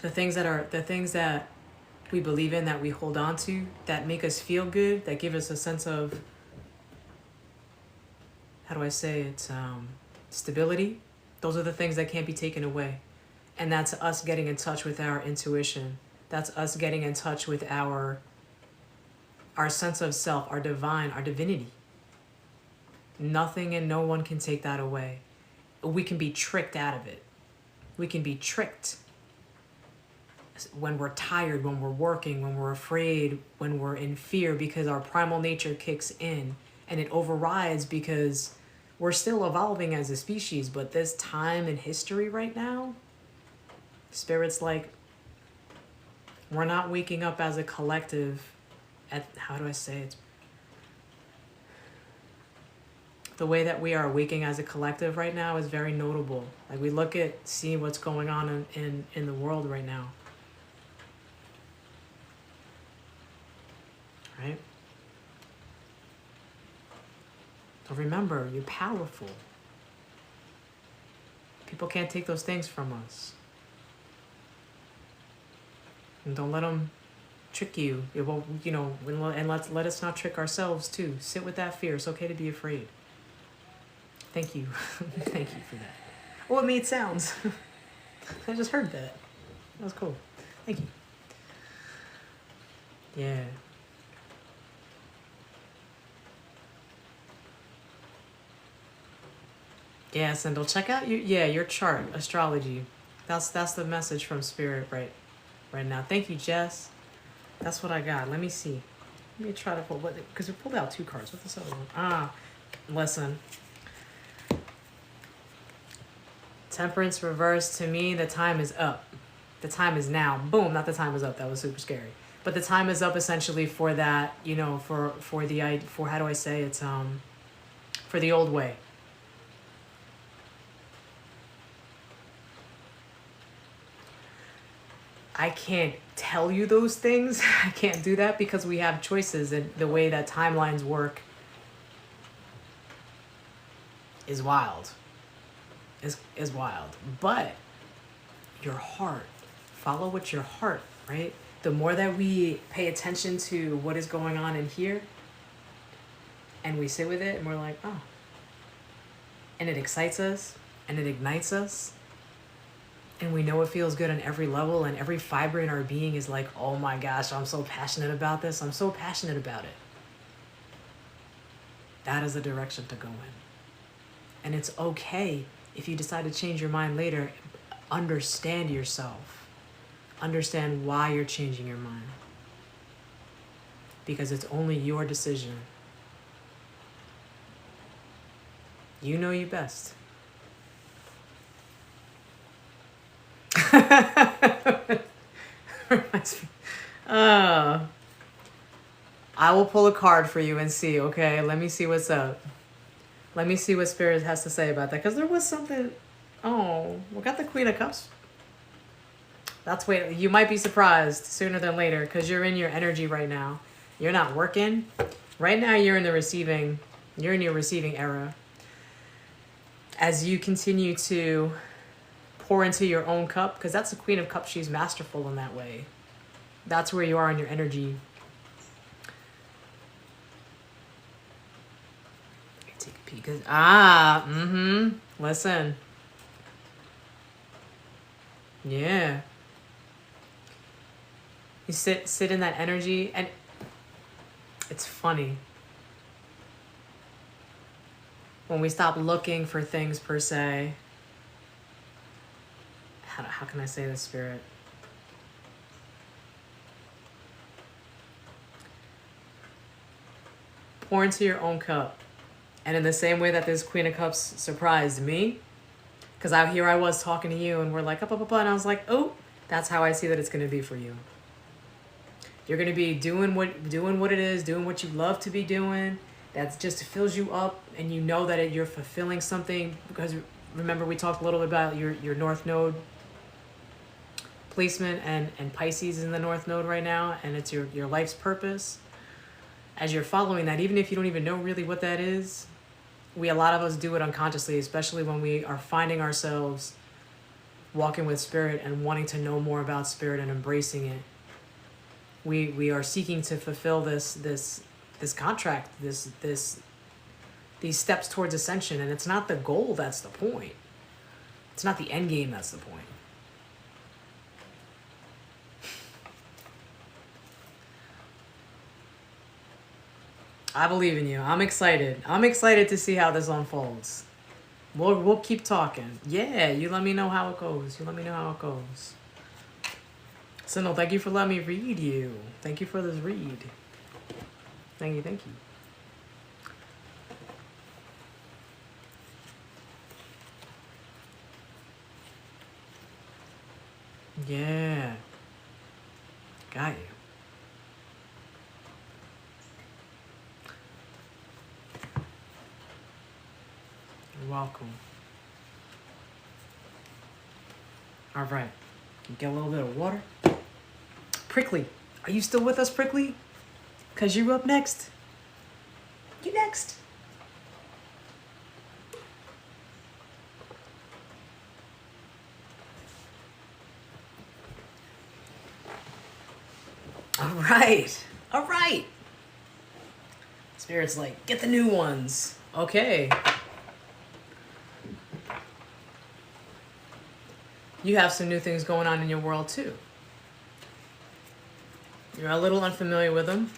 the things that we believe in, that we hold on to, that make us feel good, that give us a sense of, how do I say it, stability. Those are the things that can't be taken away. And that's us getting in touch with our intuition. That's us getting in touch with our sense of self, our divine, our divinity. Nothing and no one can take that away. We can be tricked out of it. We can be tricked when we're tired, when we're working, when we're afraid, when we're in fear, because our primal nature kicks in and it overrides because we're still evolving as a species. But this time in history right now, Spirit's like, we're not waking up as a collective at, how do I say it? The way that we are waking as a collective right now is very notable. Like, we look at, see what's going on in the world right now. Right? So remember, you're powerful. People can't take those things from us. And don't let them trick you. It won't, you know, and let us not trick ourselves too. Sit with that fear. It's okay to be afraid. Thank you. Thank you for that. Oh, it made sounds. I just heard that. That was cool. Thank you. Yeah. Yeah, Sindel, check out your chart, astrology. That's the message from Spirit right now. Thank you, Jess. That's what I got. Let me see. Let me try to pull, because we pulled out 2 cards. What's this other one? Listen. Temperance reverse, to me, the time is up. The time is now. Boom, not the time is up. That was super scary. But the time is up essentially for that, you know, for how do I say it's for the old way. I can't tell you those things. I can't do that because we have choices, and the way that timelines work is wild. Is wild. But your heart, follow what your heart, right? The more that we pay attention to what is going on in here and we sit with it and we're like, oh, and it excites us and it ignites us and we know it feels good on every level, and every fiber in our being is like, oh my gosh, I'm so passionate about this. I'm so passionate about it. That is the direction to go in. And it's okay if you decide to change your mind later. Understand yourself. Understand why you're changing your mind. Because it's only your decision. You know you best. I will pull a card for you and see, okay? Let me see what's up. Let me see what Spirit has to say about that. Because there was something... Oh, we got the Queen of Cups. That's wait. You might be surprised sooner than later because you're in your energy right now. You're not working. Right now you're in the receiving. You're in your receiving era. As you continue to pour into your own cup, because that's the Queen of Cups. She's masterful in that way. That's where you are in your energy. Take a peek. Listen. Yeah. You sit in that energy, and it's funny. When we stop looking for things per se, how can I say this, Spirit? Pour into your own cup. And in the same way that this Queen of Cups surprised me, because out here I was talking to you and we're like, and I was like, oh, that's how I see that it's going to be for you. You're going to be doing what it is, doing what you love to be doing. That just fills you up, and you know that you're fulfilling something. Because remember, we talked a little bit about your North Node placement, and Pisces is in the North Node right now, and it's your life's purpose. As you're following that, even if you don't even know really what that is, a lot of us do it unconsciously, especially when we are finding ourselves walking with Spirit and wanting to know more about Spirit and embracing it. We are seeking to fulfill this contract, these steps towards ascension, and it's not the goal that's the point. It's not the end game that's the point. I believe in you. I'm excited. I'm excited to see how this unfolds. We'll keep talking. Yeah, you let me know how it goes. You let me know how it goes. So no, thank you for letting me read you. Thank you for this read. Thank you, thank you. Yeah. Got you. You're welcome. All right. Get a little bit of water. Prickly. Are you still with us, Prickly? Because you're up next. You next. All right. All right. Spirit's like, get the new ones. Okay. You have some new things going on in your world too. You're a little unfamiliar with them.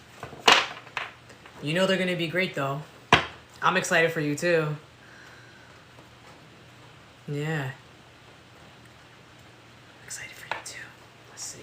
You know they're going to be great though. I'm excited for you too. Yeah. Excited for you too. Let's see.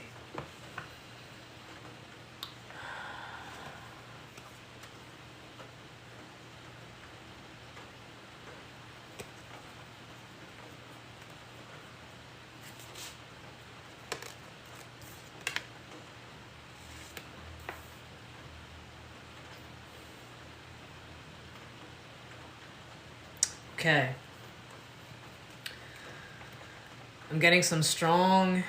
Okay. I'm getting some strong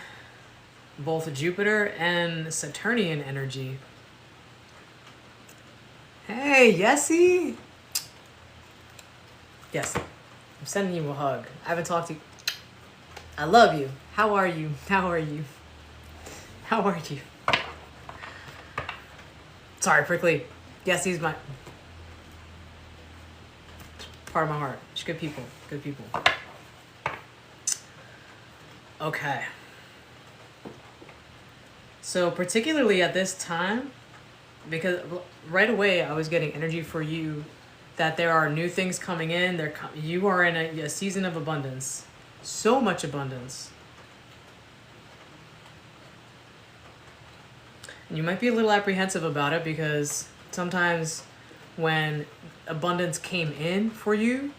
both Jupiter and Saturnian energy. Hey, Yessie! Yes, I'm sending you a hug. I haven't talked to you. I love you. How are you? How are you? How are you? Sorry, Prickly. Yessie's my part of my heart. She's good people. Good people. Okay. So particularly at this time, because right away I was getting energy for you that there are new things coming in. You are in a season of abundance. So much abundance. And you might be a little apprehensive about it because sometimes when abundance came in for you,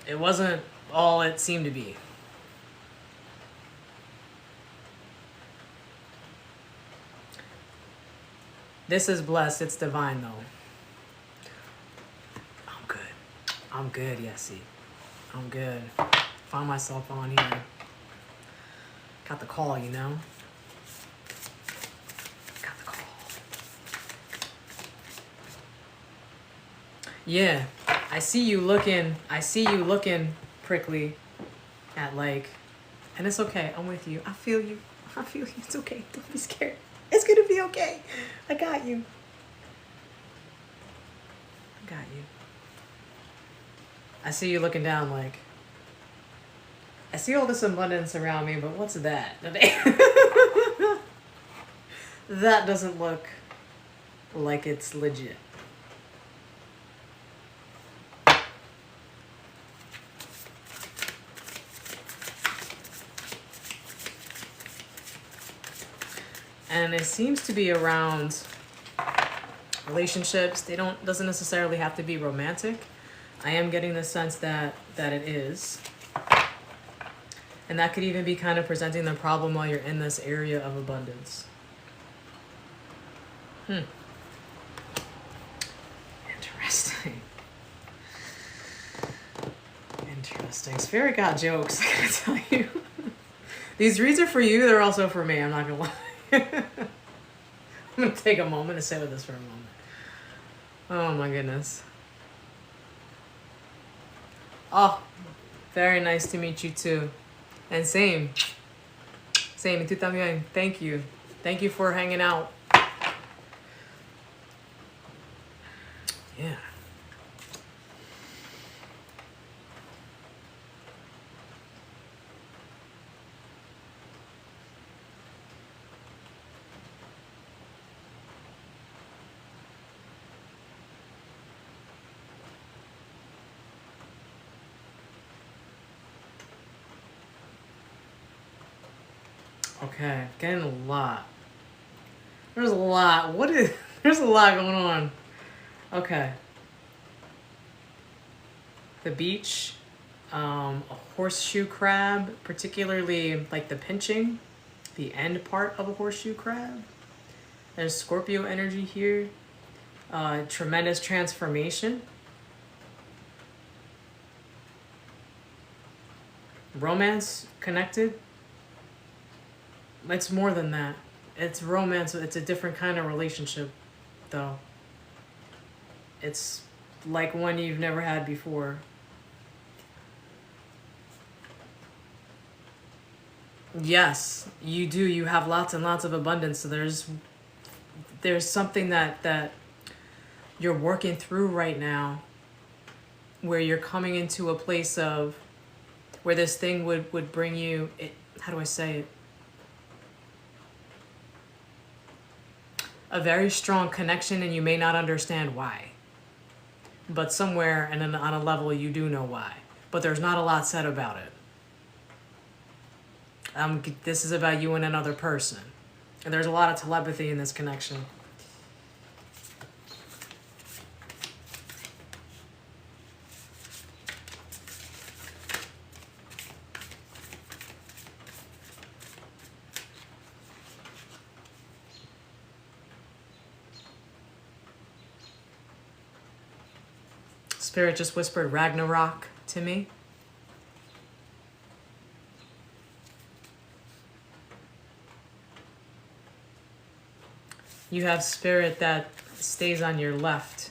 it wasn't all it seemed to be. This is blessed. It's divine, though. I'm good. I'm good, Yessie. I'm good. Find myself on here. Got the call, you know? Got the call. Yeah. I see you looking, Prickly, at like, and it's okay. I'm with you. I feel you. I feel you. It's okay. Don't be scared. It's gonna be okay. I got you. I got you. I see you looking down like, I see all this abundance around me, but what's that? That doesn't look like it's legit. And it seems to be around relationships. Doesn't necessarily have to be romantic. I am getting the sense that it is. And that could even be kind of presenting the problem while you're in this area of abundance. Interesting. Interesting. Spirit got jokes, I gotta tell you. These reads are for you, they're also for me, I'm not gonna lie. I'm gonna take a moment to sit with this for a moment. Oh my goodness. Oh, very nice to meet you too. And same. Same, y tú también. Thank you. Thank you for hanging out. Yeah. Okay, getting a lot. There's a lot. There's a lot going on. Okay. The beach, a horseshoe crab, particularly like the pinching, the end part of a horseshoe crab. There's Scorpio energy here. Tremendous transformation. Romance connected. It's more than that. It's romance. It's a different kind of relationship, though. It's like one you've never had before. Yes, you do. You have lots and lots of abundance. So there's something that you're working through right now, where you're coming into a place of where this thing would bring you. How do I say it? A very strong connection, and you may not understand why. But somewhere and on a level you do know why. But there's not a lot said about it. This is about you and another person. And there's a lot of telepathy in this connection. Spirit just whispered Ragnarok to me. You have spirit that stays on your left.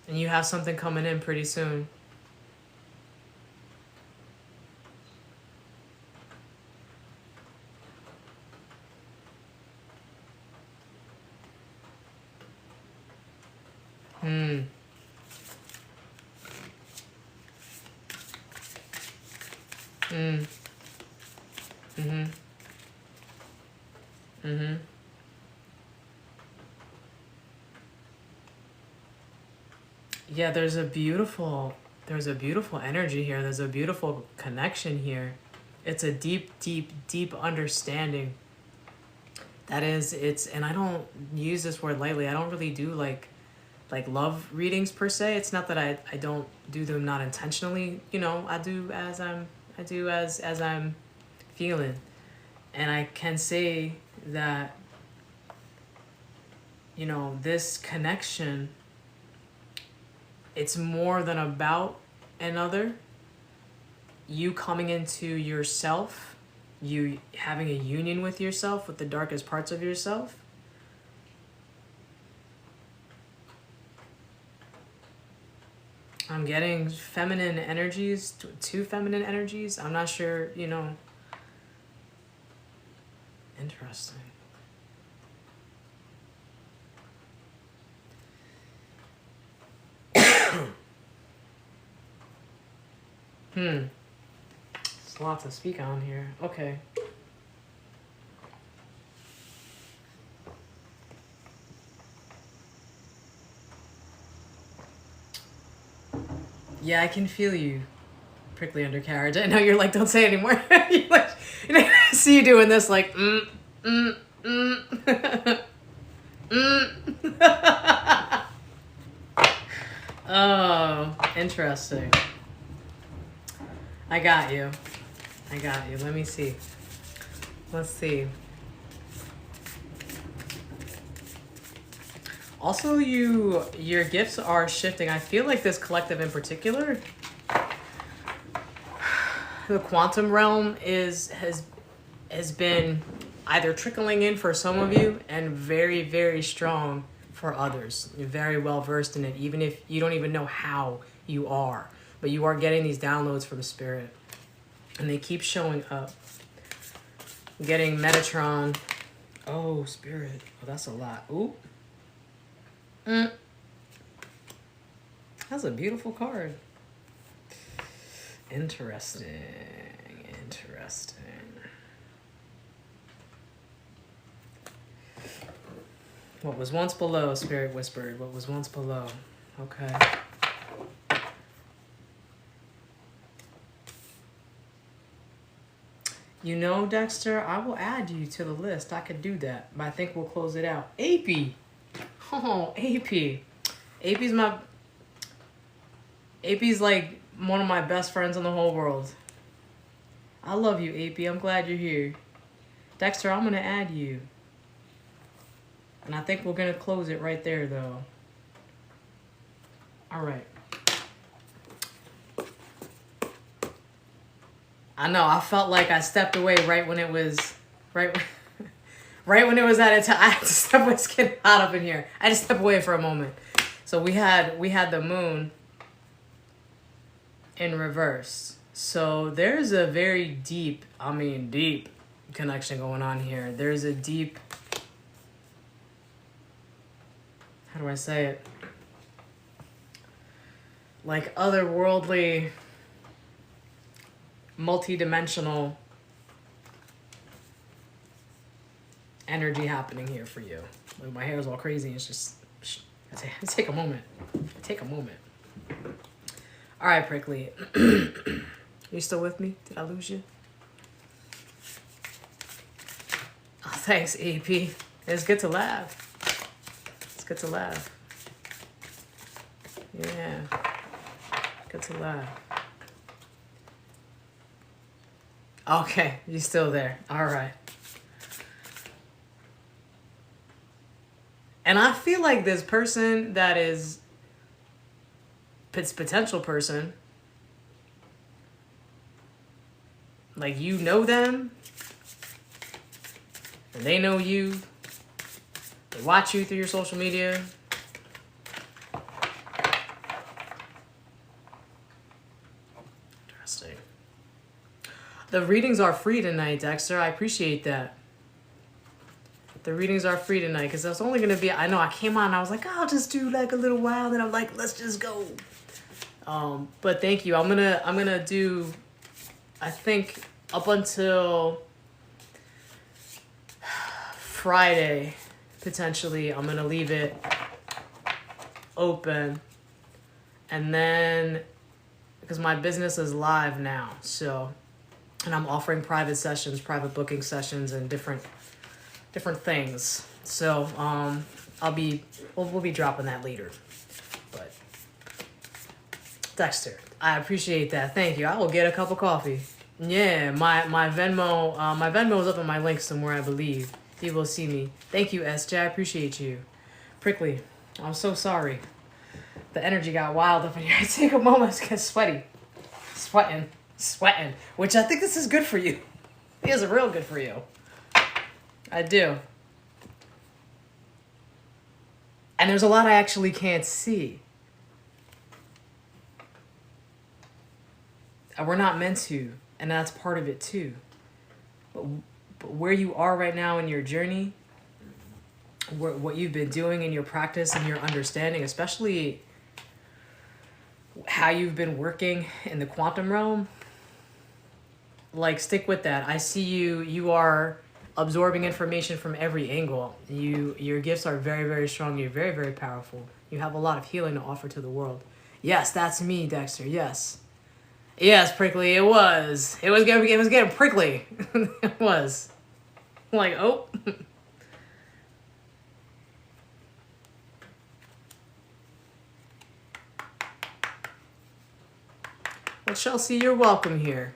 And you have something coming in pretty soon. Hmm. Mm. Mm-hmm. Mm-hmm. Yeah, there's a beautiful energy here. There's a beautiful connection here. It's a deep, deep, deep understanding. And I don't use this word lightly. I don't really do like love readings per se. It's not that I don't do them not intentionally. I do as I'm feeling. And I can say that, this connection, it's more than about another. You coming into yourself, you having a union with yourself, with the darkest parts of yourself. I'm getting feminine energies, two feminine energies. I'm not sure, Interesting. There's a lot to speak on here. Okay. Yeah, I can feel you, prickly undercarriage. I know you're like, don't say anymore. I see you doing this like, Oh, interesting. I got you. Let me see. Let's see. Also, your gifts are shifting. I feel like this collective in particular, the quantum realm has been either trickling in for some of you and very, very strong for others. You're very well versed in it, even if you don't even know how you are. But you are getting these downloads from spirit. And they keep showing up. Getting Metatron. Oh, spirit. Oh, that's a lot. Ooh. That's a beautiful card. Interesting. What was once below, Spirit whispered. What was once below. Okay. You know, Dexter, I will add you to the list. I could do that, but I think we'll close it out. AP. Oh, AP. AP's my... AP's like one of my best friends in the whole world. I love you, AP. I'm glad you're here. Dexter, I'm going to add you. And I think we're going to close it right there, though. All right. I know, I felt like I stepped away right when it was... Right when it was at a time. I had to step away. It's getting hot up in here. I had to step away for a moment. So we had the moon in reverse. So there's a very deep, I mean deep connection going on here. There's a deep, how do I say it? Like otherworldly, multi-dimensional energy happening here for you. Like my hair is all crazy. It's just, take a moment. Take a moment. All right, Prickly. You still with me? Did I lose you? Oh, thanks, AP. It's good to laugh. It's good to laugh. Yeah. Good to laugh. Okay, you still there. All right. And I feel like this person that is potential person, like you know them, and they know you, they watch you through your social media. Interesting. The readings are free tonight, Dexter. I appreciate that. The readings are free tonight because that's only going to be, I know I came on and I was like, I'll just do like a little while. Then I'm like, let's just go. But thank you. I'm gonna do, I think up until Friday, potentially, I'm gonna leave it open. And then, because my business is live now, so, and I'm offering private sessions, private booking sessions, and different things. So, we'll be dropping that later. But Dexter, I appreciate that. Thank you. I will get a cup of coffee. Yeah, my Venmo is up in my link somewhere, I believe. People will see me. Thank you, SJ. I appreciate you. Prickly, I'm so sorry. The energy got wild up in here. I take a moment to get sweaty. Sweating. Which I think this is good for you. It is real good for you. I do. And there's a lot I actually can't see. And we're not meant to. And that's part of it too. But where you are right now in your journey, what you've been doing in your practice and your understanding, especially how you've been working in the quantum realm, like stick with that. I see you are absorbing information from every angle. Your gifts are very, very strong. You're very, very powerful. You have a lot of healing to offer to the world. Yes, that's me, Dexter. Yes, Prickly. It was getting prickly. It was like, oh. Well, Chelsea, you're welcome here.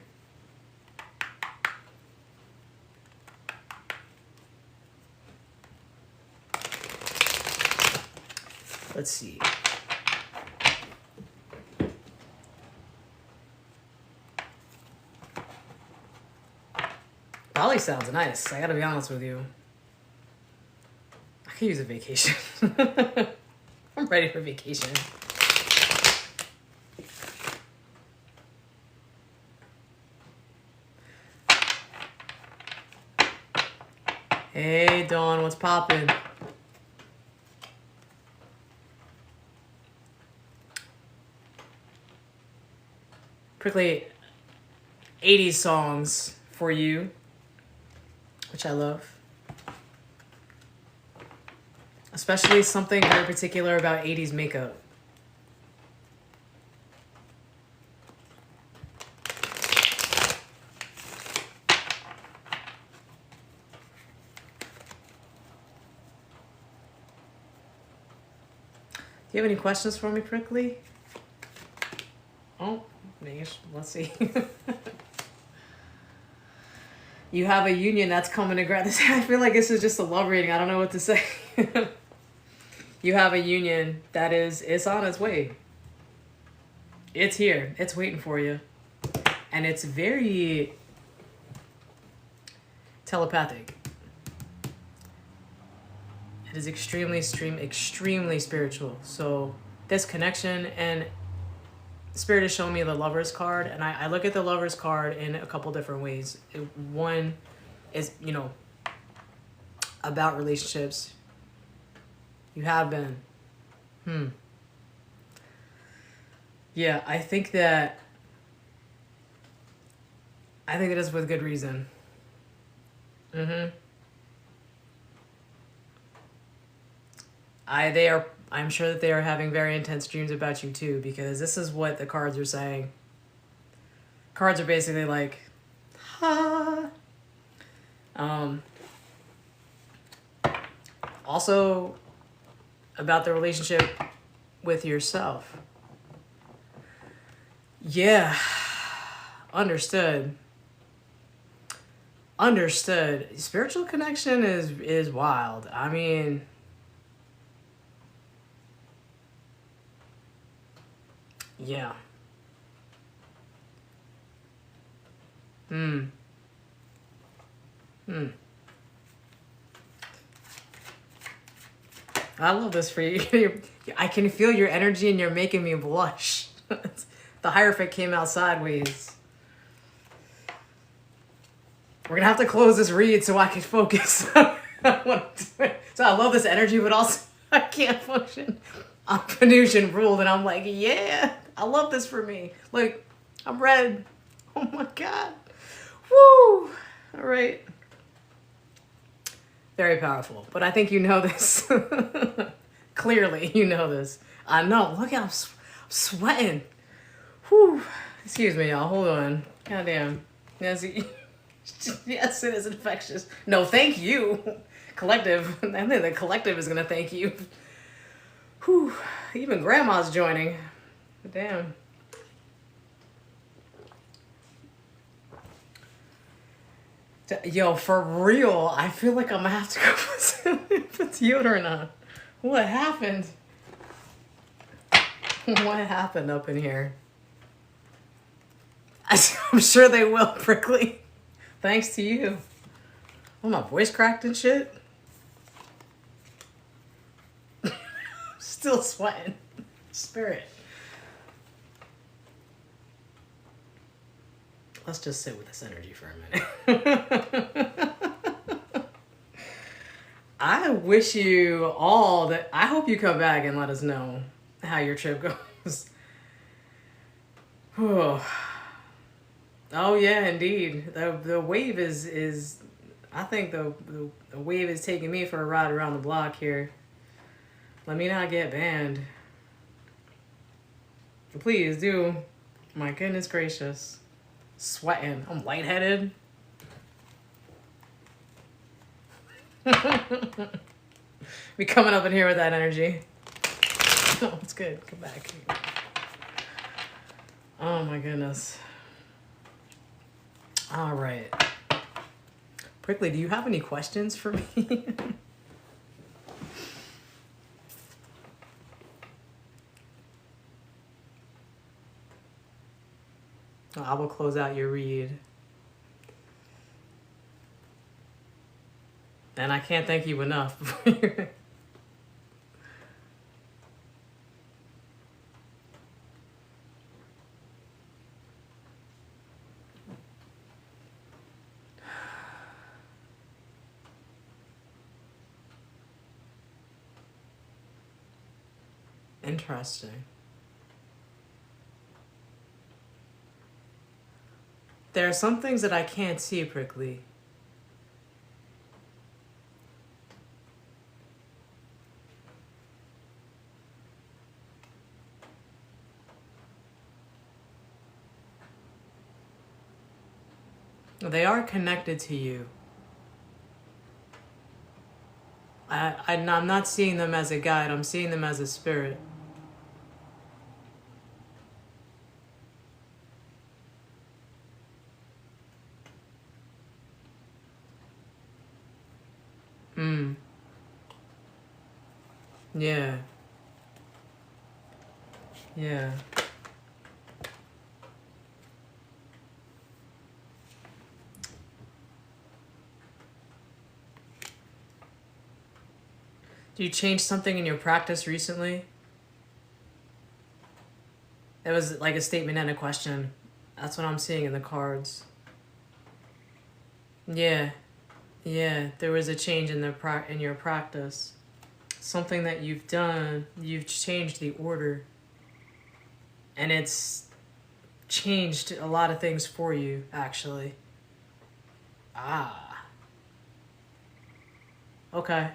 Let's see. Bali sounds nice. I gotta be honest with you. I could use a vacation. I'm ready for vacation. Hey, Dawn, what's poppin'? Prickly 80s songs for you, which I love. Especially something very particular about 80s makeup. you have any questions for me, Prickly? Oh, let's see. You have a union that's coming to grab this. I feel like this is just a love reading. I don't know what to say. You have a union that it's on its way. It's here. It's waiting for you. And it's very telepathic. It is extremely spiritual. So this connection, and Spirit is showing me the Lover's card, and I look at the Lover's card in a couple different ways. One is, about relationships. You have been. Yeah, I think that is with good reason. I'm sure that they are having very intense dreams about you too, because this is what the cards are saying. Cards are basically like, ha. Also about the relationship with yourself. Yeah. Understood. Spiritual connection is wild. I mean, yeah. I love this for you. I can feel your energy and you're making me blush. The Hierophant came out sideways. We're gonna have to close this read so I can focus on what I'm doing. So I love this energy, but also I can't function. I'm Venusian ruled, and I'm like, yeah, I love this for me. Like, I'm red. Oh my God. Woo! All right. Very powerful. But I think you know this. Clearly, you know this. I know. Look, I'm sweating. Whew. Excuse me, y'all. Hold on. Goddamn. Yes, yes, it is infectious. No, thank you. Collective. I think the collective is going to thank you. Whew. Even Grandma's joining. Damn. Yo, for real, I feel like I'm gonna have to go put deodorant on. What happened? What happened up in here? I'm sure they will, Prickly. Thanks to you. Oh, my voice cracked and shit. Still sweating. Spirit. Let's just sit with this energy for a minute. I wish you all that. I hope you come back and let us know how your trip goes. Oh yeah, indeed. The wave is I think the wave is taking me for a ride around the block here. Let me not get banned. Please do. My goodness gracious. Sweating. I'm lightheaded. Be coming up in here with that energy. Oh, it's good. Come back. Oh my goodness. All right. Prickly, do you have any questions for me? I will close out your read. And I can't thank you enough. Interesting. There are some things that I can't see, Prickly. They are connected to you. I'm not seeing them as a guide. I'm seeing them as a spirit. Mm. Yeah. Yeah. Do you change something in your practice recently? It was like a statement and a question. That's what I'm seeing in the cards. Yeah. Yeah, there was a change in in your practice. Something that you've done, you've changed the order, and it's changed a lot of things for you, actually. Ah. Okay.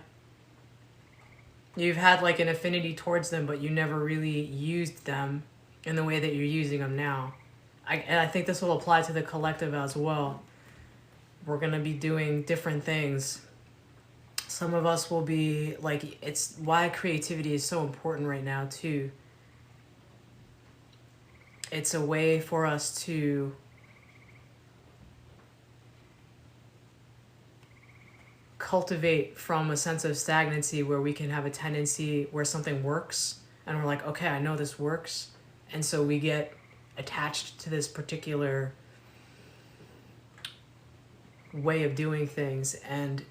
You've had like an affinity towards them, but you never really used them in the way that you're using them now. And I think this will apply to the collective as well. We're going to be doing different things. Some of us will be like, it's why creativity is so important right now, too. It's a way for us to cultivate from a sense of stagnancy where we can have a tendency where something works and we're like, okay, I know this works. And so we get attached to this particular way of doing things, and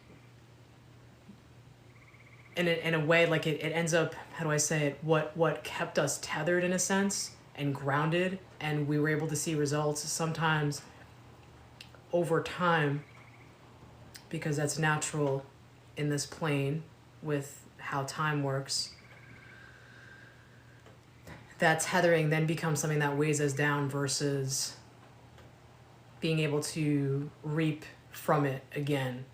in a way, like it ends up, how do I say it, what kept us tethered in a sense and grounded, and we were able to see results sometimes over time, because that's natural in this plane with how time works. That tethering then becomes something that weighs us down versus being able to reap from it again.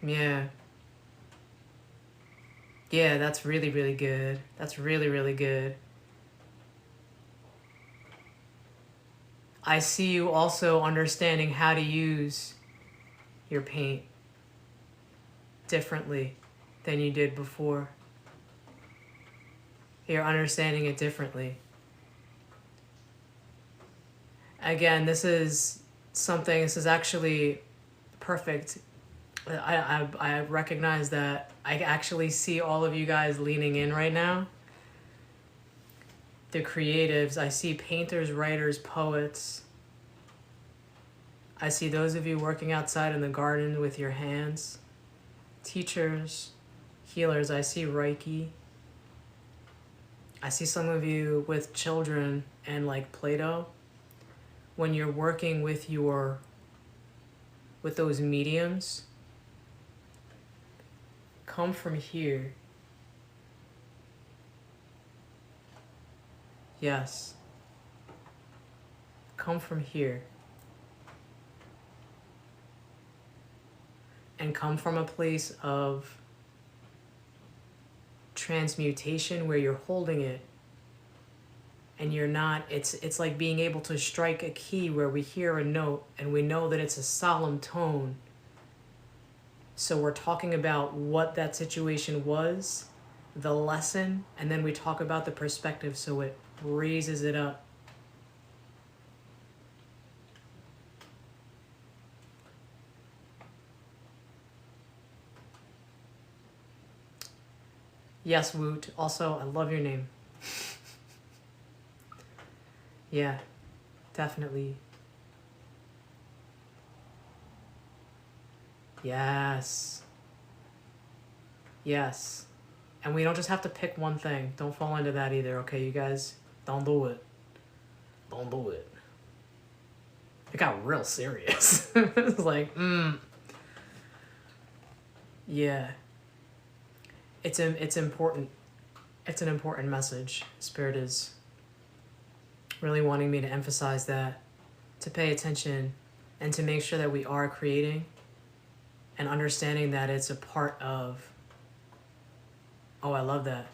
Yeah. Yeah, that's really, really good. That's really, really good. I see you also understanding how to use your paint differently than you did before. You're understanding it differently. Again, this is actually perfect. I recognize that I actually see all of you guys leaning in right now. The creatives, I see painters, writers, poets. I see those of you working outside in the garden with your hands. Teachers, healers, I see Reiki. I see some of you with children and like Play-Doh. When you're working with those mediums, come from here. Yes. Come from here. And come from a place of transmutation where you're holding it and you're not, it's like being able to strike a key where we hear a note and we know that it's a solemn tone. So we're talking about what that situation was, the lesson, and then we talk about the perspective so it raises it up. Yes, Woot. Also, I love your name. Yeah, definitely. Yes. Yes. And we don't just have to pick one thing. Don't fall into that either, okay, you guys? Don't do it. Don't do it. It got real serious. It's like, yeah. It's important. It's an important message. Spirit is really wanting me to emphasize that, to pay attention, and to make sure that we are creating and understanding that it's a part of. Oh, I love that.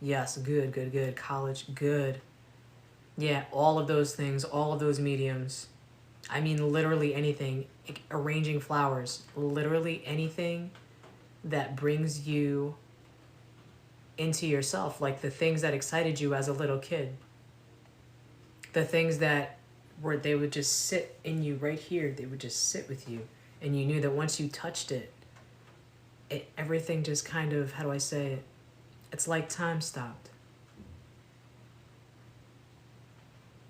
Yes, good, good, good. College, good. Yeah, all of those things, all of those mediums. I mean, literally anything. Arranging flowers. Literally anything that brings you into yourself. Like the things that excited you as a little kid. The things that were, they would just sit in you right here. They would just sit with you. And you knew that once you touched it, everything just kind of, how do I say it? It's like time stopped.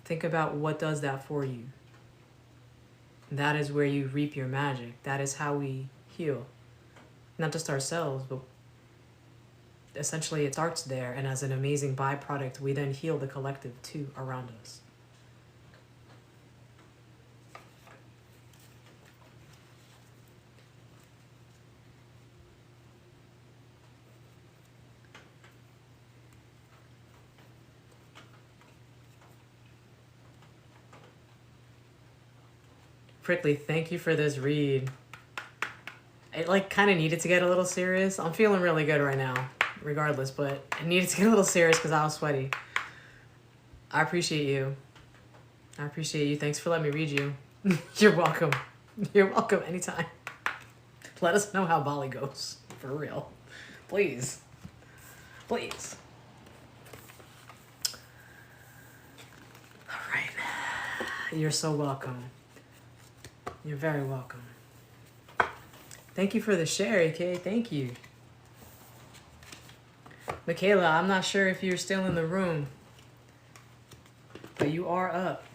Think about what does that for you. That is where you reap your magic. That is how we heal. Not just ourselves, but essentially it starts there. And as an amazing byproduct, we then heal the collective too around us. Prickly, thank you for this read. It like kind of needed to get a little serious. I'm feeling really good right now, regardless, but it needed to get a little serious because I was sweaty. I appreciate you. I appreciate you. Thanks for letting me read you. You're welcome. You're welcome anytime. Let us know how Bali goes. For real. Please. Please. All right. You're so welcome. You're very welcome. Thank you for the share, AK. Thank you. Michaela, I'm not sure if you're still in the room, but you are up.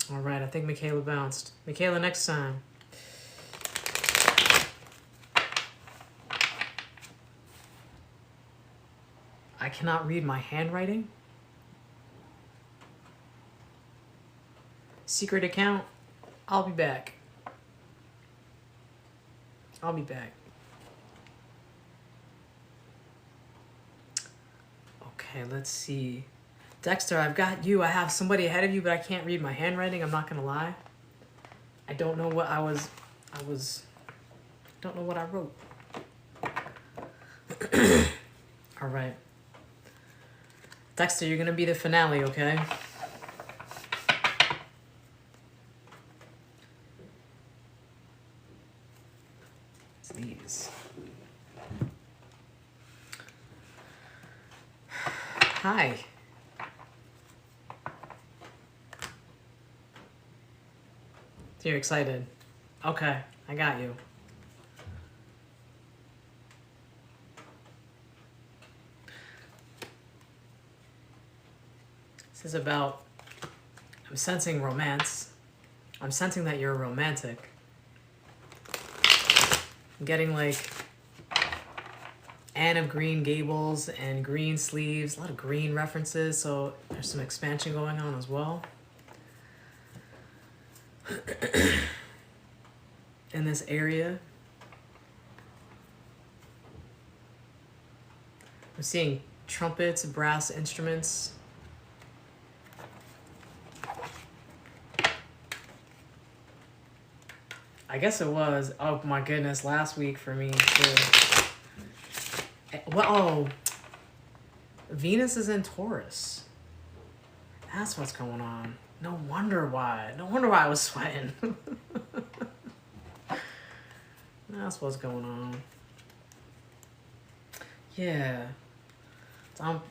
All right, I think Michaela bounced. Michaela, next time. I cannot read my handwriting. Secret account. I'll be back. I'll be back. Okay, let's see. Dexter, I've got you. I have somebody ahead of you, but I can't read my handwriting. I'm not gonna lie. I don't know what I don't know what I wrote. All right. Dexter, you're gonna be the finale, okay? It's these. Hi. You're excited. Okay, I got you. This is about, I'm sensing romance. I'm sensing that you're romantic. I'm getting like Anne of Green Gables and green sleeves, a lot of green references, so there's some expansion going on as well. In this area. I'm seeing trumpets, brass instruments. I guess it was, oh my goodness, last week for me too. Well, oh, Venus is in Taurus. That's what's going on. No wonder why. No wonder why I was sweating. That's what's going on. Yeah. I'm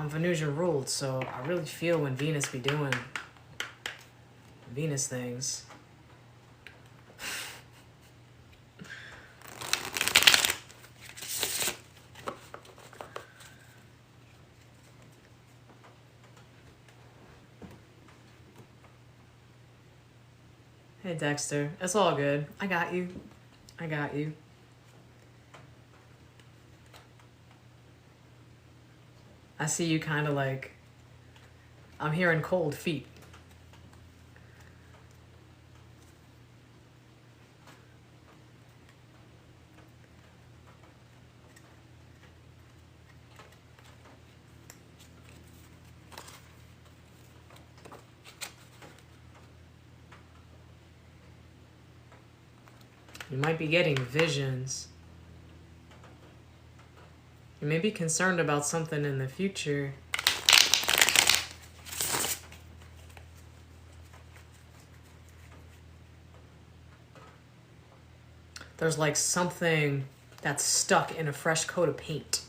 Venusian ruled, so I really feel when Venus be doing Venus things. Hey Dexter, it's all good. I got you. I got you. I see you kind of like, I'm hearing cold feet. You might be getting visions. You may be concerned about something in the future. There's like something that's stuck in a fresh coat of paint.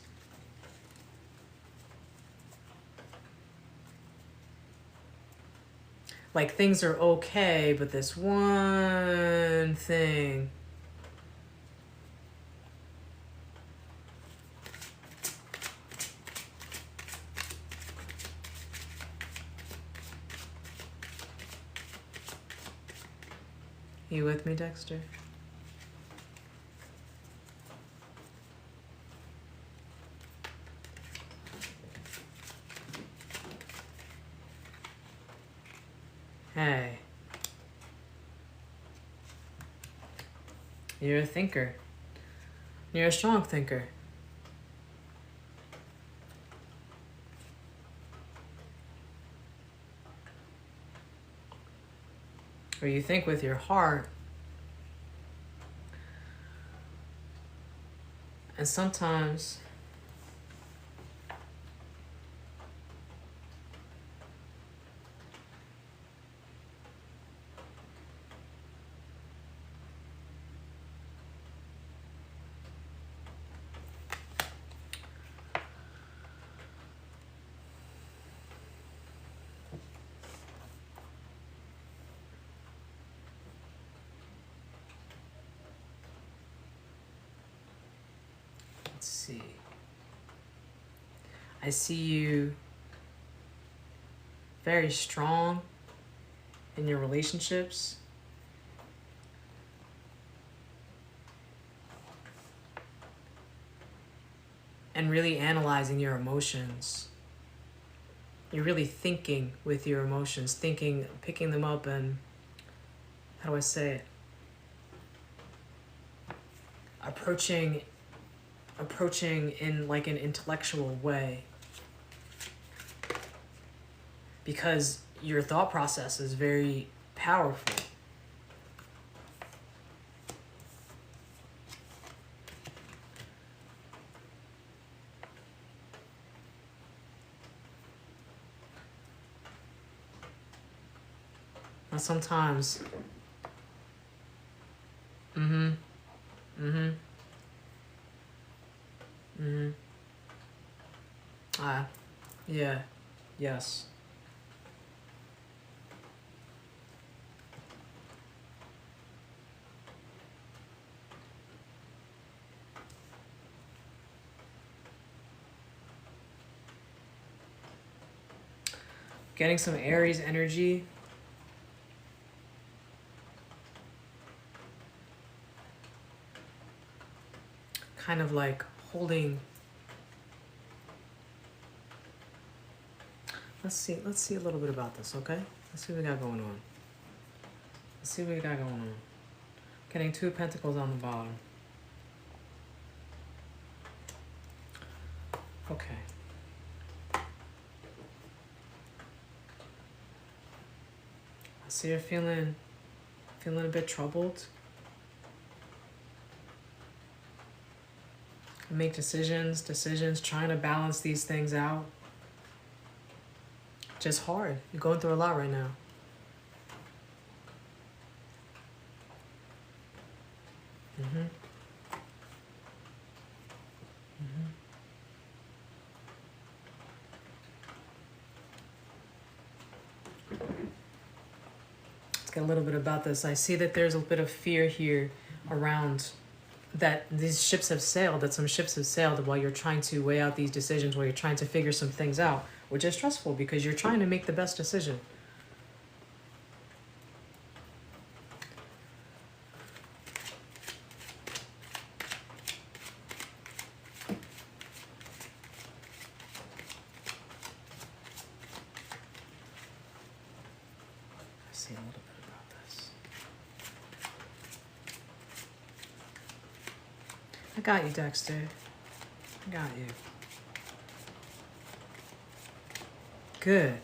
Like things are okay, but this one thing. You with me, Dexter? Hey. You're a thinker. You're a strong thinker. Or you think with your heart. And sometimes let's see. I see you very strong in your relationships. And really analyzing your emotions. You're really thinking with your emotions, thinking, picking them up and, how do I say it? Approaching in like an intellectual way. Because your thought process is very powerful. And sometimes, yeah, yes. Getting some Aries energy. Kind of like holding. Let's see a little bit about this, okay? Let's see what we got going on. Getting 2 of Pentacles on the bottom. Okay. I see you're feeling a bit troubled. Make decisions, trying to balance these things out. Just hard. You're going through a lot right now. Let's get a little bit about this. I see that there's a bit of fear here around that these ships have sailed, that some ships have sailed while you're trying to weigh out these decisions, while you're trying to figure some things out, which is stressful because you're trying to make the best decision. See a little bit about this. I got you, Dexter. I got you. Good.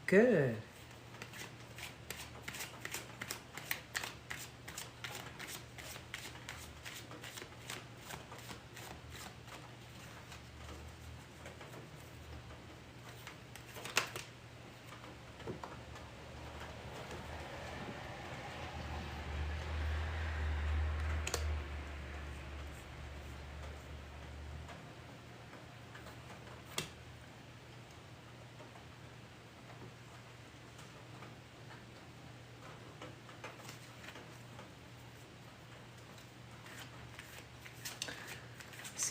Good.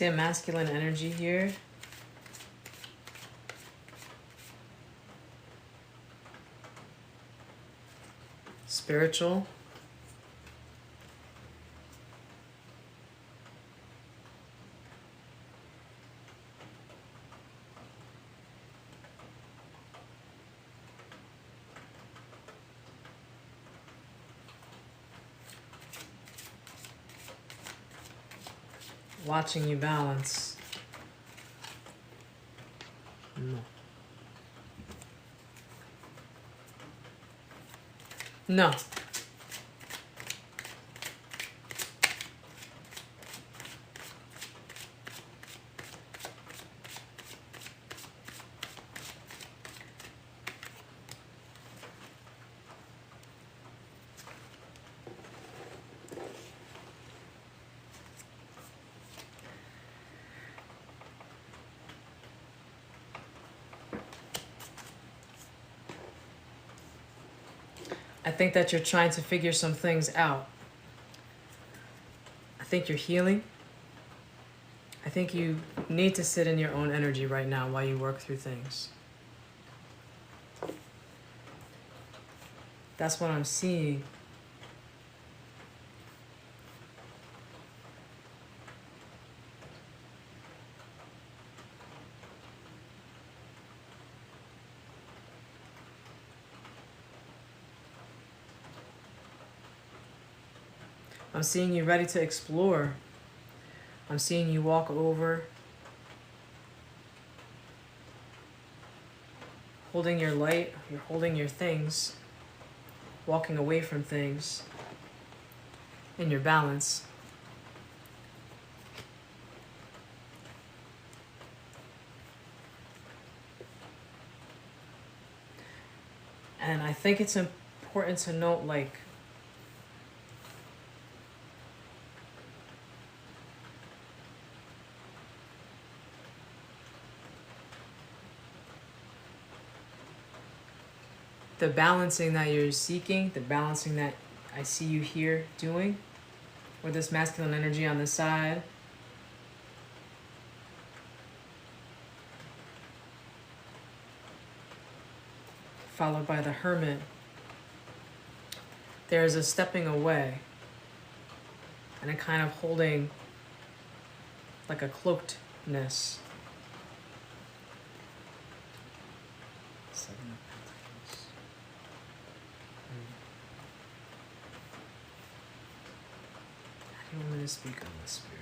See a masculine energy here. Spiritual. Watching you balance. No. No. I think that you're trying to figure some things out. I think you're healing. I think you need to sit in your own energy right now while you work through things. That's what I'm seeing. I'm seeing you ready to explore. I'm seeing you walk over, holding your light, you're holding your things, walking away from things in your balance. And I think it's important to note, like, the balancing that you're seeking, the balancing that I see you here doing, with this masculine energy on the side. Followed by the Hermit. There's a stepping away and a kind of holding, like a cloakedness. Seven of Pentacles. How do you want me to speak on this, Spirit?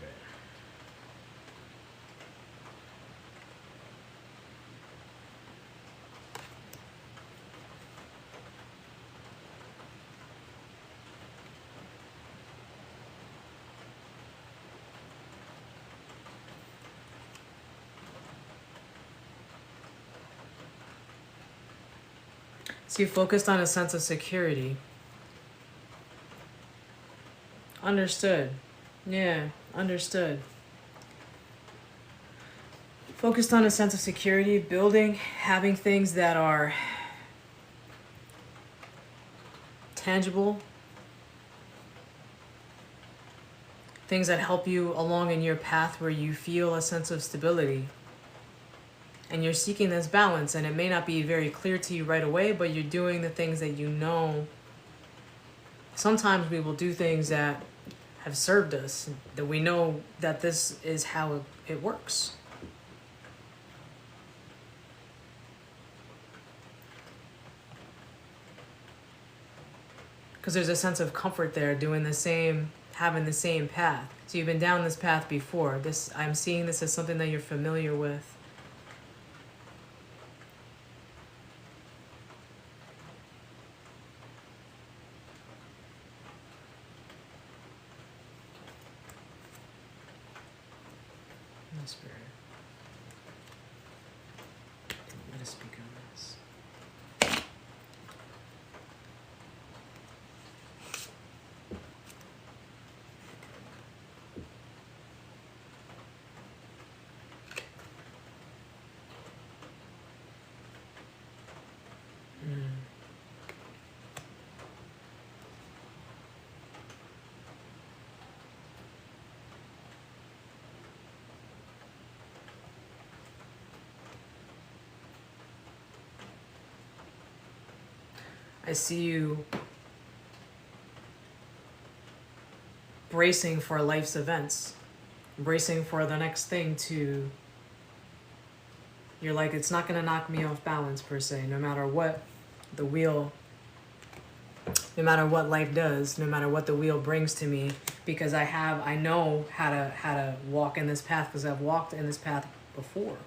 So you focused on a sense of security. Understood. Yeah, understood. Focused on a sense of security, building, having things that are tangible, things that help you along in your path where you feel a sense of stability. And you're seeking this balance, and it may not be very clear to you right away, but you're doing the things that you know. Sometimes we will do things that have served us, that we know that this is how it works. Because there's a sense of comfort there, doing the same, having the same path. So you've been down this path before. I'm seeing this as something that you're familiar with. Spirit, let us speak on this. I see you bracing for life's events, bracing for the next thing to, you're like, it's not going to knock me off balance per se, no matter what the wheel, no matter what life does, no matter what the wheel brings to me, because I know how to walk in this path, because I've walked in this path before.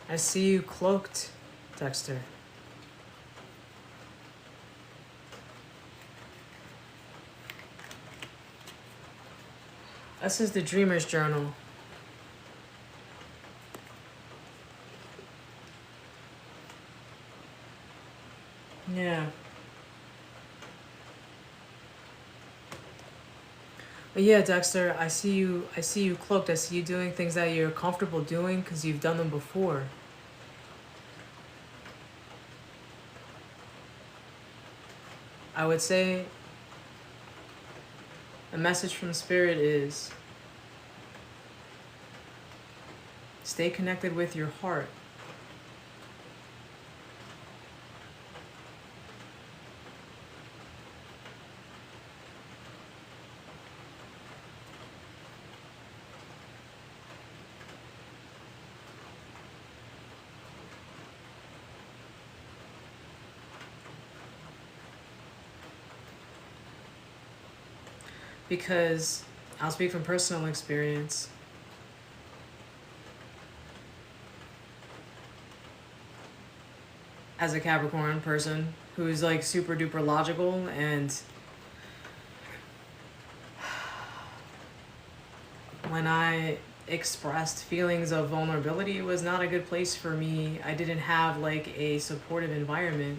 I see you cloaked, Dexter. This is the Dreamer's Journal. Yeah. But yeah, Dexter, I see you cloaked. I see you doing things that you're comfortable doing because you've done them before. I would say a message from Spirit is stay connected with your heart. Because I'll speak from personal experience. As a Capricorn person who's like super duper logical, and when I expressed feelings of vulnerability, it was not a good place for me. I didn't have like a supportive environment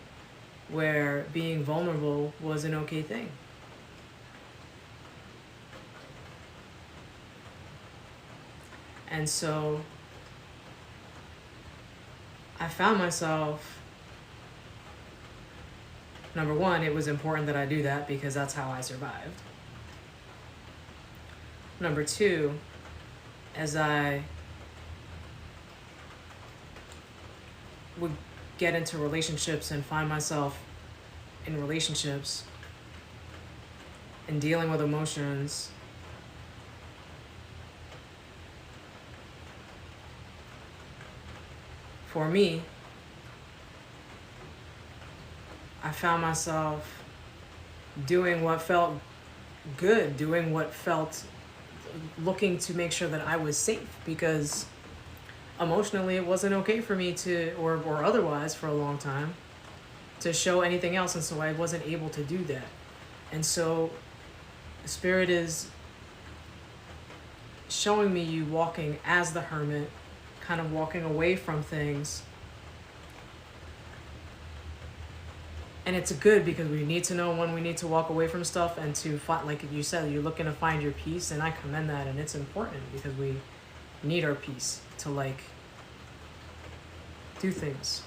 where being vulnerable was an okay thing. And so I found myself, number one, it was important that I do that because that's how I survived. Number two, as I would get into relationships and find myself in relationships and dealing with emotions, for me, I found myself doing what felt good, doing what felt, looking to make sure that I was safe, because emotionally it wasn't okay for me to, or otherwise for a long time, to show anything else, and so I wasn't able to do that. And so Spirit is showing me you walking as the hermit, kind of walking away from things. And it's good because we need to know when we need to walk away from stuff and to find, like you said, you're looking to find your peace, and I commend that, and it's important because we need our peace to like do things.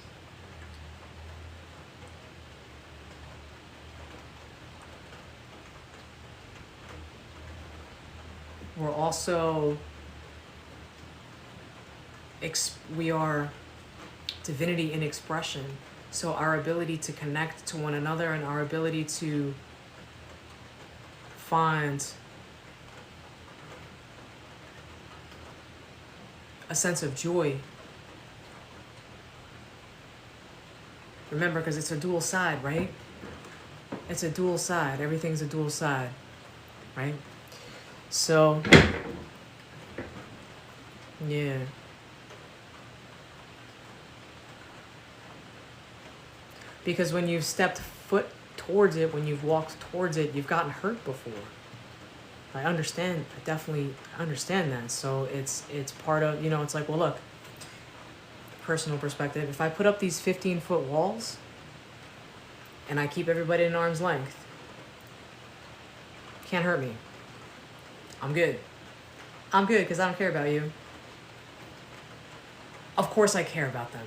We're also, we are divinity in expression. So our ability to connect to one another and our ability to find a sense of joy. Remember, because it's a dual side, right? It's a dual side. Everything's a dual side, right? So, yeah. Because when you've stepped foot towards it, when you've walked towards it, you've gotten hurt before. I understand. I definitely understand that. So it's part of, you know, it's like, well, look, personal perspective. If I put up these 15-foot walls and I keep everybody in arm's length, can't hurt me. I'm good. I'm good because I don't care about you. Of course I care about them.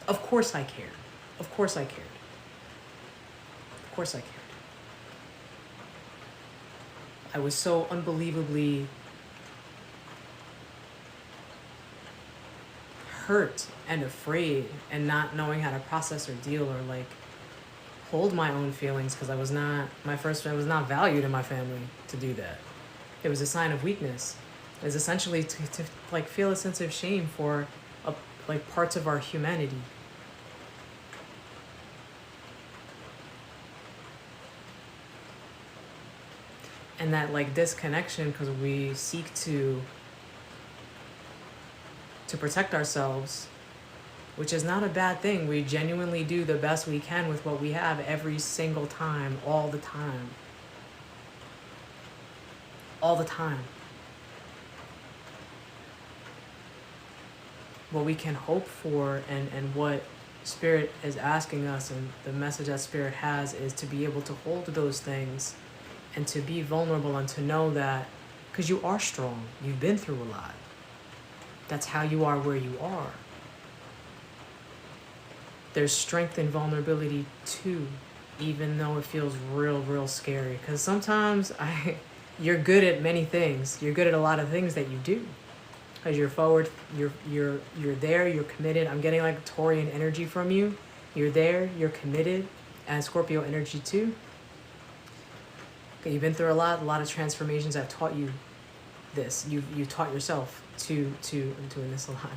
Of course I care. Of course I cared. Of course I cared. I was so unbelievably hurt and afraid and not knowing how to process or deal or like hold my own feelings because I was not valued in my family to do that. It was a sign of weakness. It was essentially to like feel a sense of shame for like parts of our humanity. And that like disconnection because we seek to protect ourselves, which is not a bad thing. We genuinely do the best we can with what we have every single time, all the time. All the time. What we can hope for and what Spirit is asking us and the message that Spirit has is to be able to hold those things and to be vulnerable and to know that, because you are strong, you've been through a lot. That's how you are where you are. There's strength in vulnerability too, even though it feels real scary. Because sometimes you're good at many things. You're good at a lot of things that you do. Because you're forward, you're there, you're committed. I'm getting like Taurian energy from you. You're there, you're committed, and Scorpio energy too. Okay, you've been through a lot of transformations have taught you this. You've taught yourself to I'm doing this a lot.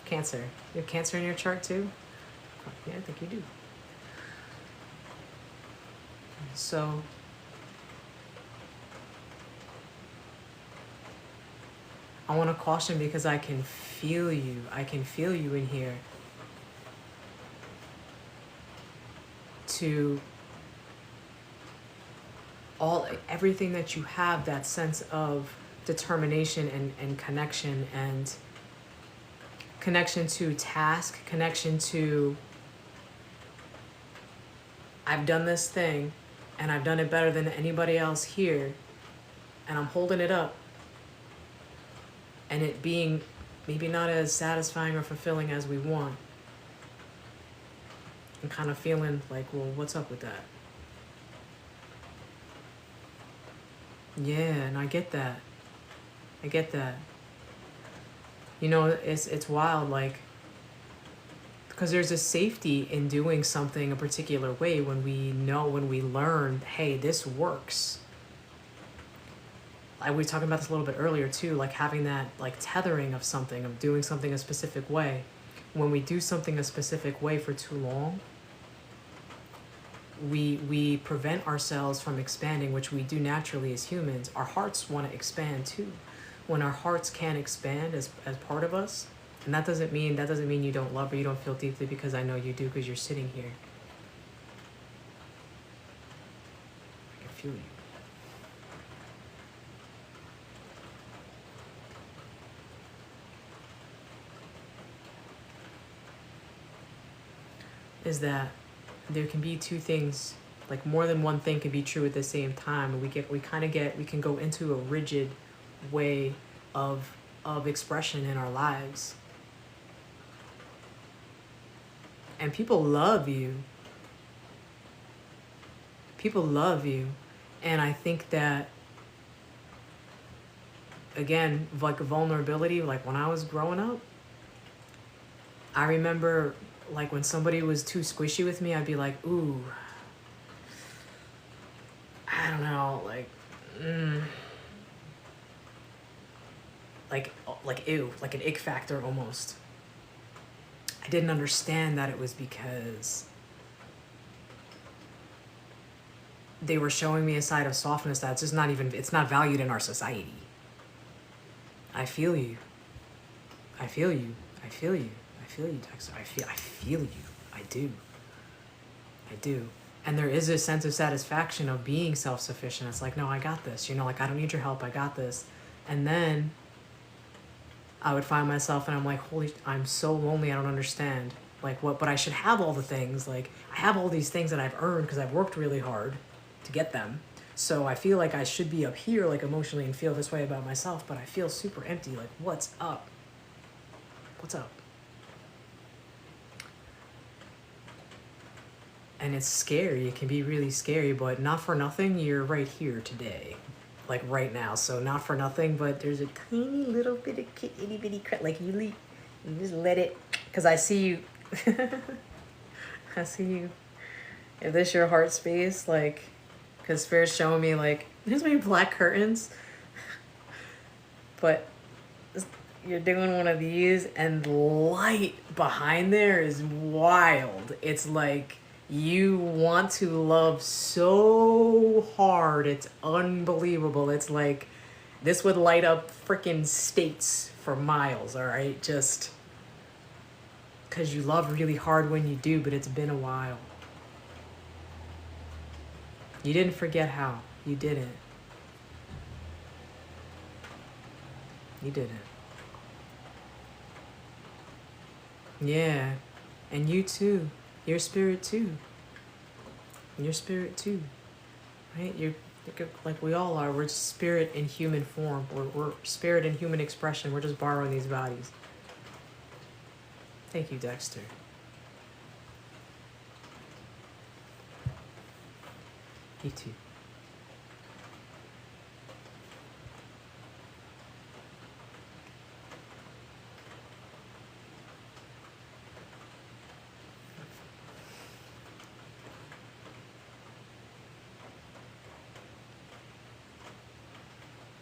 Cancer. You have Cancer in your chart too? Yeah, I think you do. So I want to caution because I can feel you. I can feel you in here. To everything that you have, that sense of determination and connection and connection to task, connection to I've done this thing and I've done it better than anybody else here and I'm holding it up and it being maybe not as satisfying or fulfilling as we want and kind of feeling like, well, what's up with that? Yeah, and I get that. I get that. You know, it's wild, like, because there's a safety in doing something a particular way when we learn, hey, this works. We were talking about this a little bit earlier too, like having that like tethering of something, of doing something a specific way. When we do something a specific way for too long, we prevent ourselves from expanding, which we do naturally as humans. Our hearts want to expand too. When our hearts can't expand as part of us, and that doesn't mean you don't love or you don't feel deeply, because I know you do, because you're sitting here. I can feel you. Is that there can be two things, like more than one thing can be true at the same time. We can go into a rigid way of expression in our lives. And people love you. People love you. And I think that, again, like vulnerability, like when I was growing up, I remember like when somebody was too squishy with me, I'd be like, ooh, I don't know, like ew, like an ick factor almost. I didn't understand that it was because they were showing me a side of softness that's just it's not valued in our society. I feel you. I feel you. I feel you. I feel you, Dexter. I feel you. I do. I do. And there is a sense of satisfaction of being self-sufficient. It's like, no, I got this, you know, like I don't need your help, I got this. And then I would find myself and I'm like, holy, I'm so lonely, I don't understand. Like what, but I should have all the things. Like I have all these things that I've earned because I've worked really hard to get them. So I feel like I should be up here like emotionally and feel this way about myself, but I feel super empty. Like what's up? What's up? And it's scary. It can be really scary, but not for nothing, you're right here today. Like right now. So not for nothing, but there's a tiny little bit of itty bitty like you just let it, because I see you. I see you. If this your heart space, like, because Spirit's showing me like, there's maybe black curtains, but you're doing one of these and the light behind there is wild. It's like, you want to love so hard. It's unbelievable. It's like this would light up freaking states for miles, all right? Just because you love really hard when you do, but it's been a while. You didn't forget how. You didn't. You didn't. Yeah. And you too. Your spirit too. Your spirit too. Right? You're like we all are. We're spirit in human form. We're spirit in human expression. We're just borrowing these bodies. Thank you, Dexter. You too.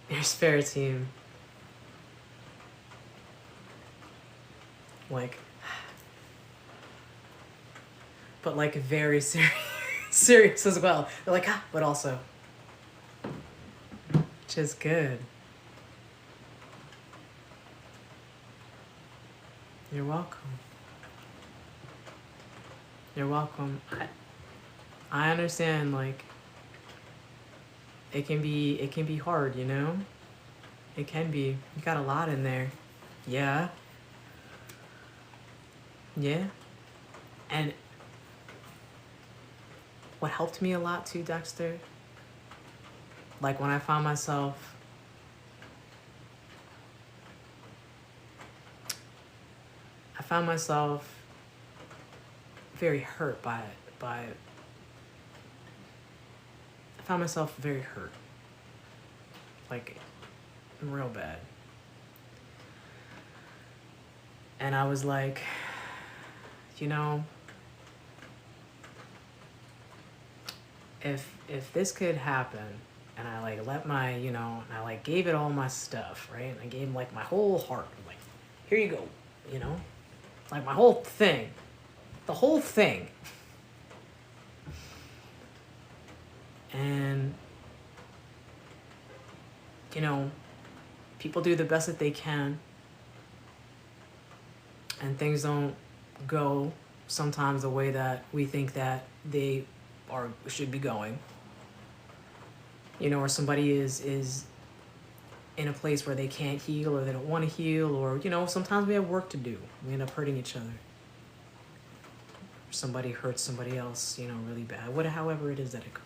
Your spirit team. Like, but like very serious, serious as well. They're like, but also, which is good. You're welcome. You're welcome. I understand, like, it can be hard, you know? It can be. You got a lot in there. Yeah. Yeah. And what helped me a lot too, Dexter, like when I found myself very hurt by it. I found myself very hurt. Like, real bad. And I was like, you know, if this could happen, and I like let my, you know, and I like gave it all my stuff, right? And I gave him like my whole heart. I'm like, here you go, you know? Like my whole thing. The whole thing. And, you know, people do the best that they can. And things don't go sometimes the way that we think that they should be going. You know, or somebody is in a place where they can't heal or they don't want to heal, or, you know, sometimes we have work to do. We end up hurting each other. Somebody hurts somebody else, you know, really bad. However it is that it goes.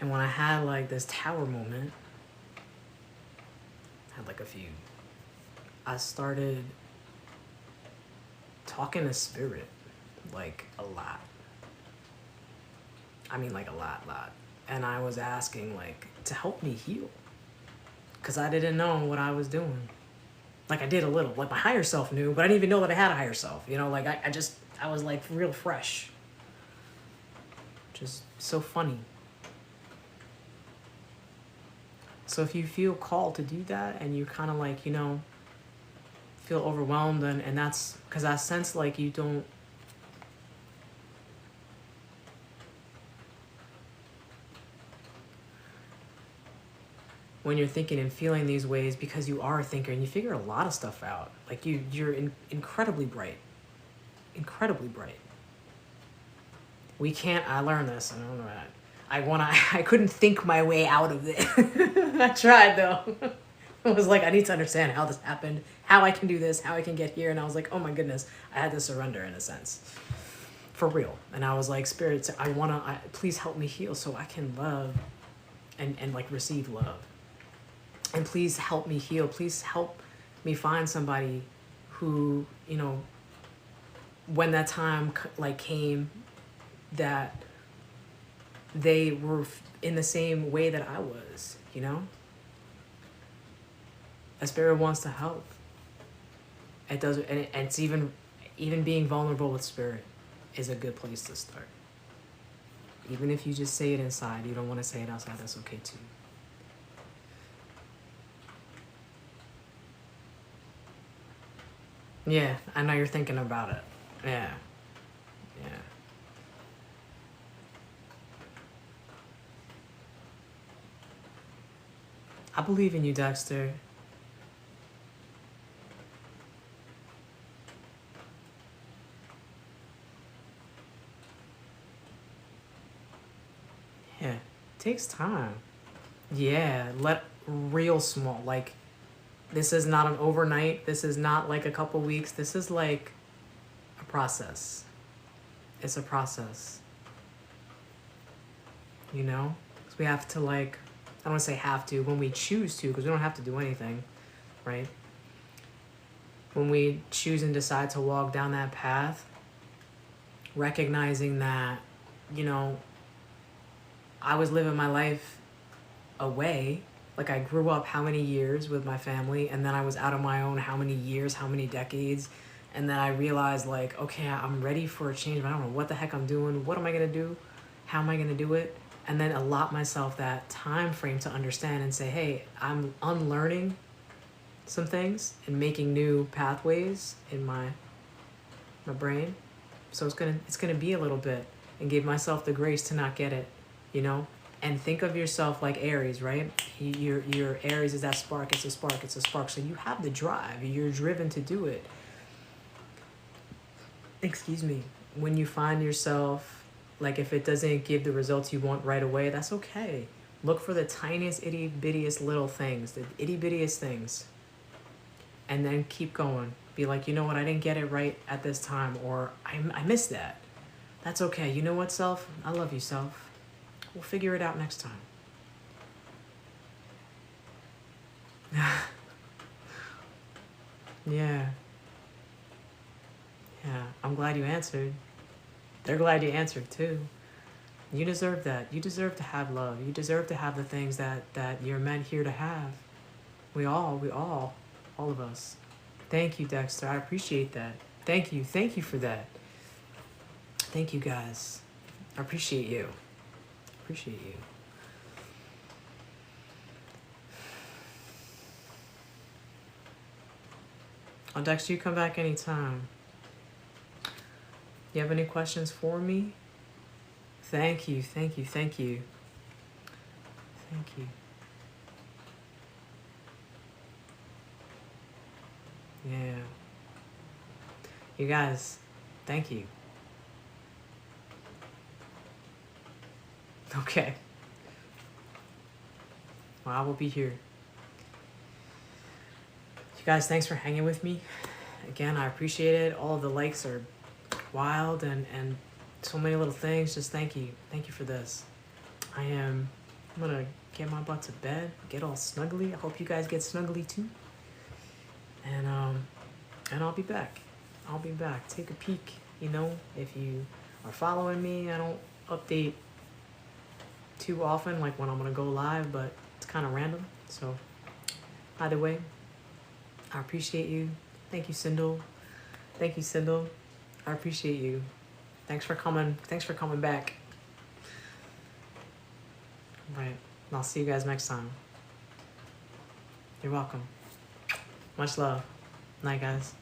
And when I had like this tower moment, I had like a few, I started talking to spirit like a lot. I mean like a lot. And I was asking like to help me heal. Cause I didn't know what I was doing. Like I did a little, like my higher self knew, but I didn't even know that I had a higher self. You know, like I was like real fresh. Just so funny. So if you feel called to do that and you kind of like, you know, feel overwhelmed and that's because I sense like you don't, when you're thinking and feeling these ways, because you are a thinker and you figure a lot of stuff out. Like you're incredibly bright. incredibly bright. We can't, I learned this, I don't know, I couldn't think my way out of it. I tried though. I was like, I need to understand how this happened, how I can do this, how I can get here. And I was like, oh my goodness, I had to surrender in a sense. For real. And I was like, Spirit, please help me heal so I can love and like receive love. And please help me heal. Please help me find somebody who, you know, when that time like came, that they were in the same way that I was, you know? A Spirit wants to help. It does, and it's even being vulnerable with Spirit is a good place to start. Even if you just say it inside, you don't want to say it outside, that's okay too. Yeah, I know you're thinking about it. Yeah. Yeah. I believe in you, Dexter. Yeah, it takes time. Yeah, real small. Like, this is not an overnight. This is not like a couple weeks. This is like a process. It's a process. You know? 'Cause we have to, like, I don't want to say have to, when we choose to, because we don't have to do anything, right? When we choose and decide to walk down that path, recognizing that, you know, I was living my life away. Like, I grew up how many years with my family, and then I was out on my own how many years, how many decades, and then I realized, like, okay, I'm ready for a change, but I don't know what the heck I'm doing. What am I gonna do? How am I gonna do it? And then allot myself that time frame to understand and say, hey, I'm unlearning some things and making new pathways in my brain. So it's gonna be a little bit, and give myself the grace to not get it, you know? And think of yourself like Aries, right? Your Aries is that spark. It's a spark. It's a spark. So you have the drive. You're driven to do it. Excuse me. When you find yourself, like, if it doesn't give the results you want right away, that's okay. Look for the tiniest, itty-bittiest little things, the itty-bittiest things. And then keep going. Be like, you know what? I didn't get it right at this time, or I missed that. That's okay. You know what, self? I love you, self. We'll figure it out next time. Yeah. Yeah. I'm glad you answered. They're glad you answered too. You deserve that. You deserve to have love. You deserve to have the things that you're meant here to have. We all of us. Thank you, Dexter. I appreciate that. Thank you for that. Thank you, guys. I appreciate you. Appreciate you. I'll Dexter, you come back anytime. You have any questions for me? Thank you. Thank you. Yeah. You guys, thank you. Okay. Well, I will be here. You guys, thanks for hanging with me. Again, I appreciate it. All of the likes are wild, and so many little things. Just thank you. Thank you for this. I'm gonna get my butt to bed, get all snuggly. I hope you guys get snuggly too. And I'll be back. Take a peek. You know, if you are following me, I don't update too often, like when I'm gonna go live, but it's kind of random. So either way, I appreciate you. Thank you, Sindel. I appreciate you. Thanks for coming back. All right. I'll see you guys next time. You're welcome. Much love. Night, guys.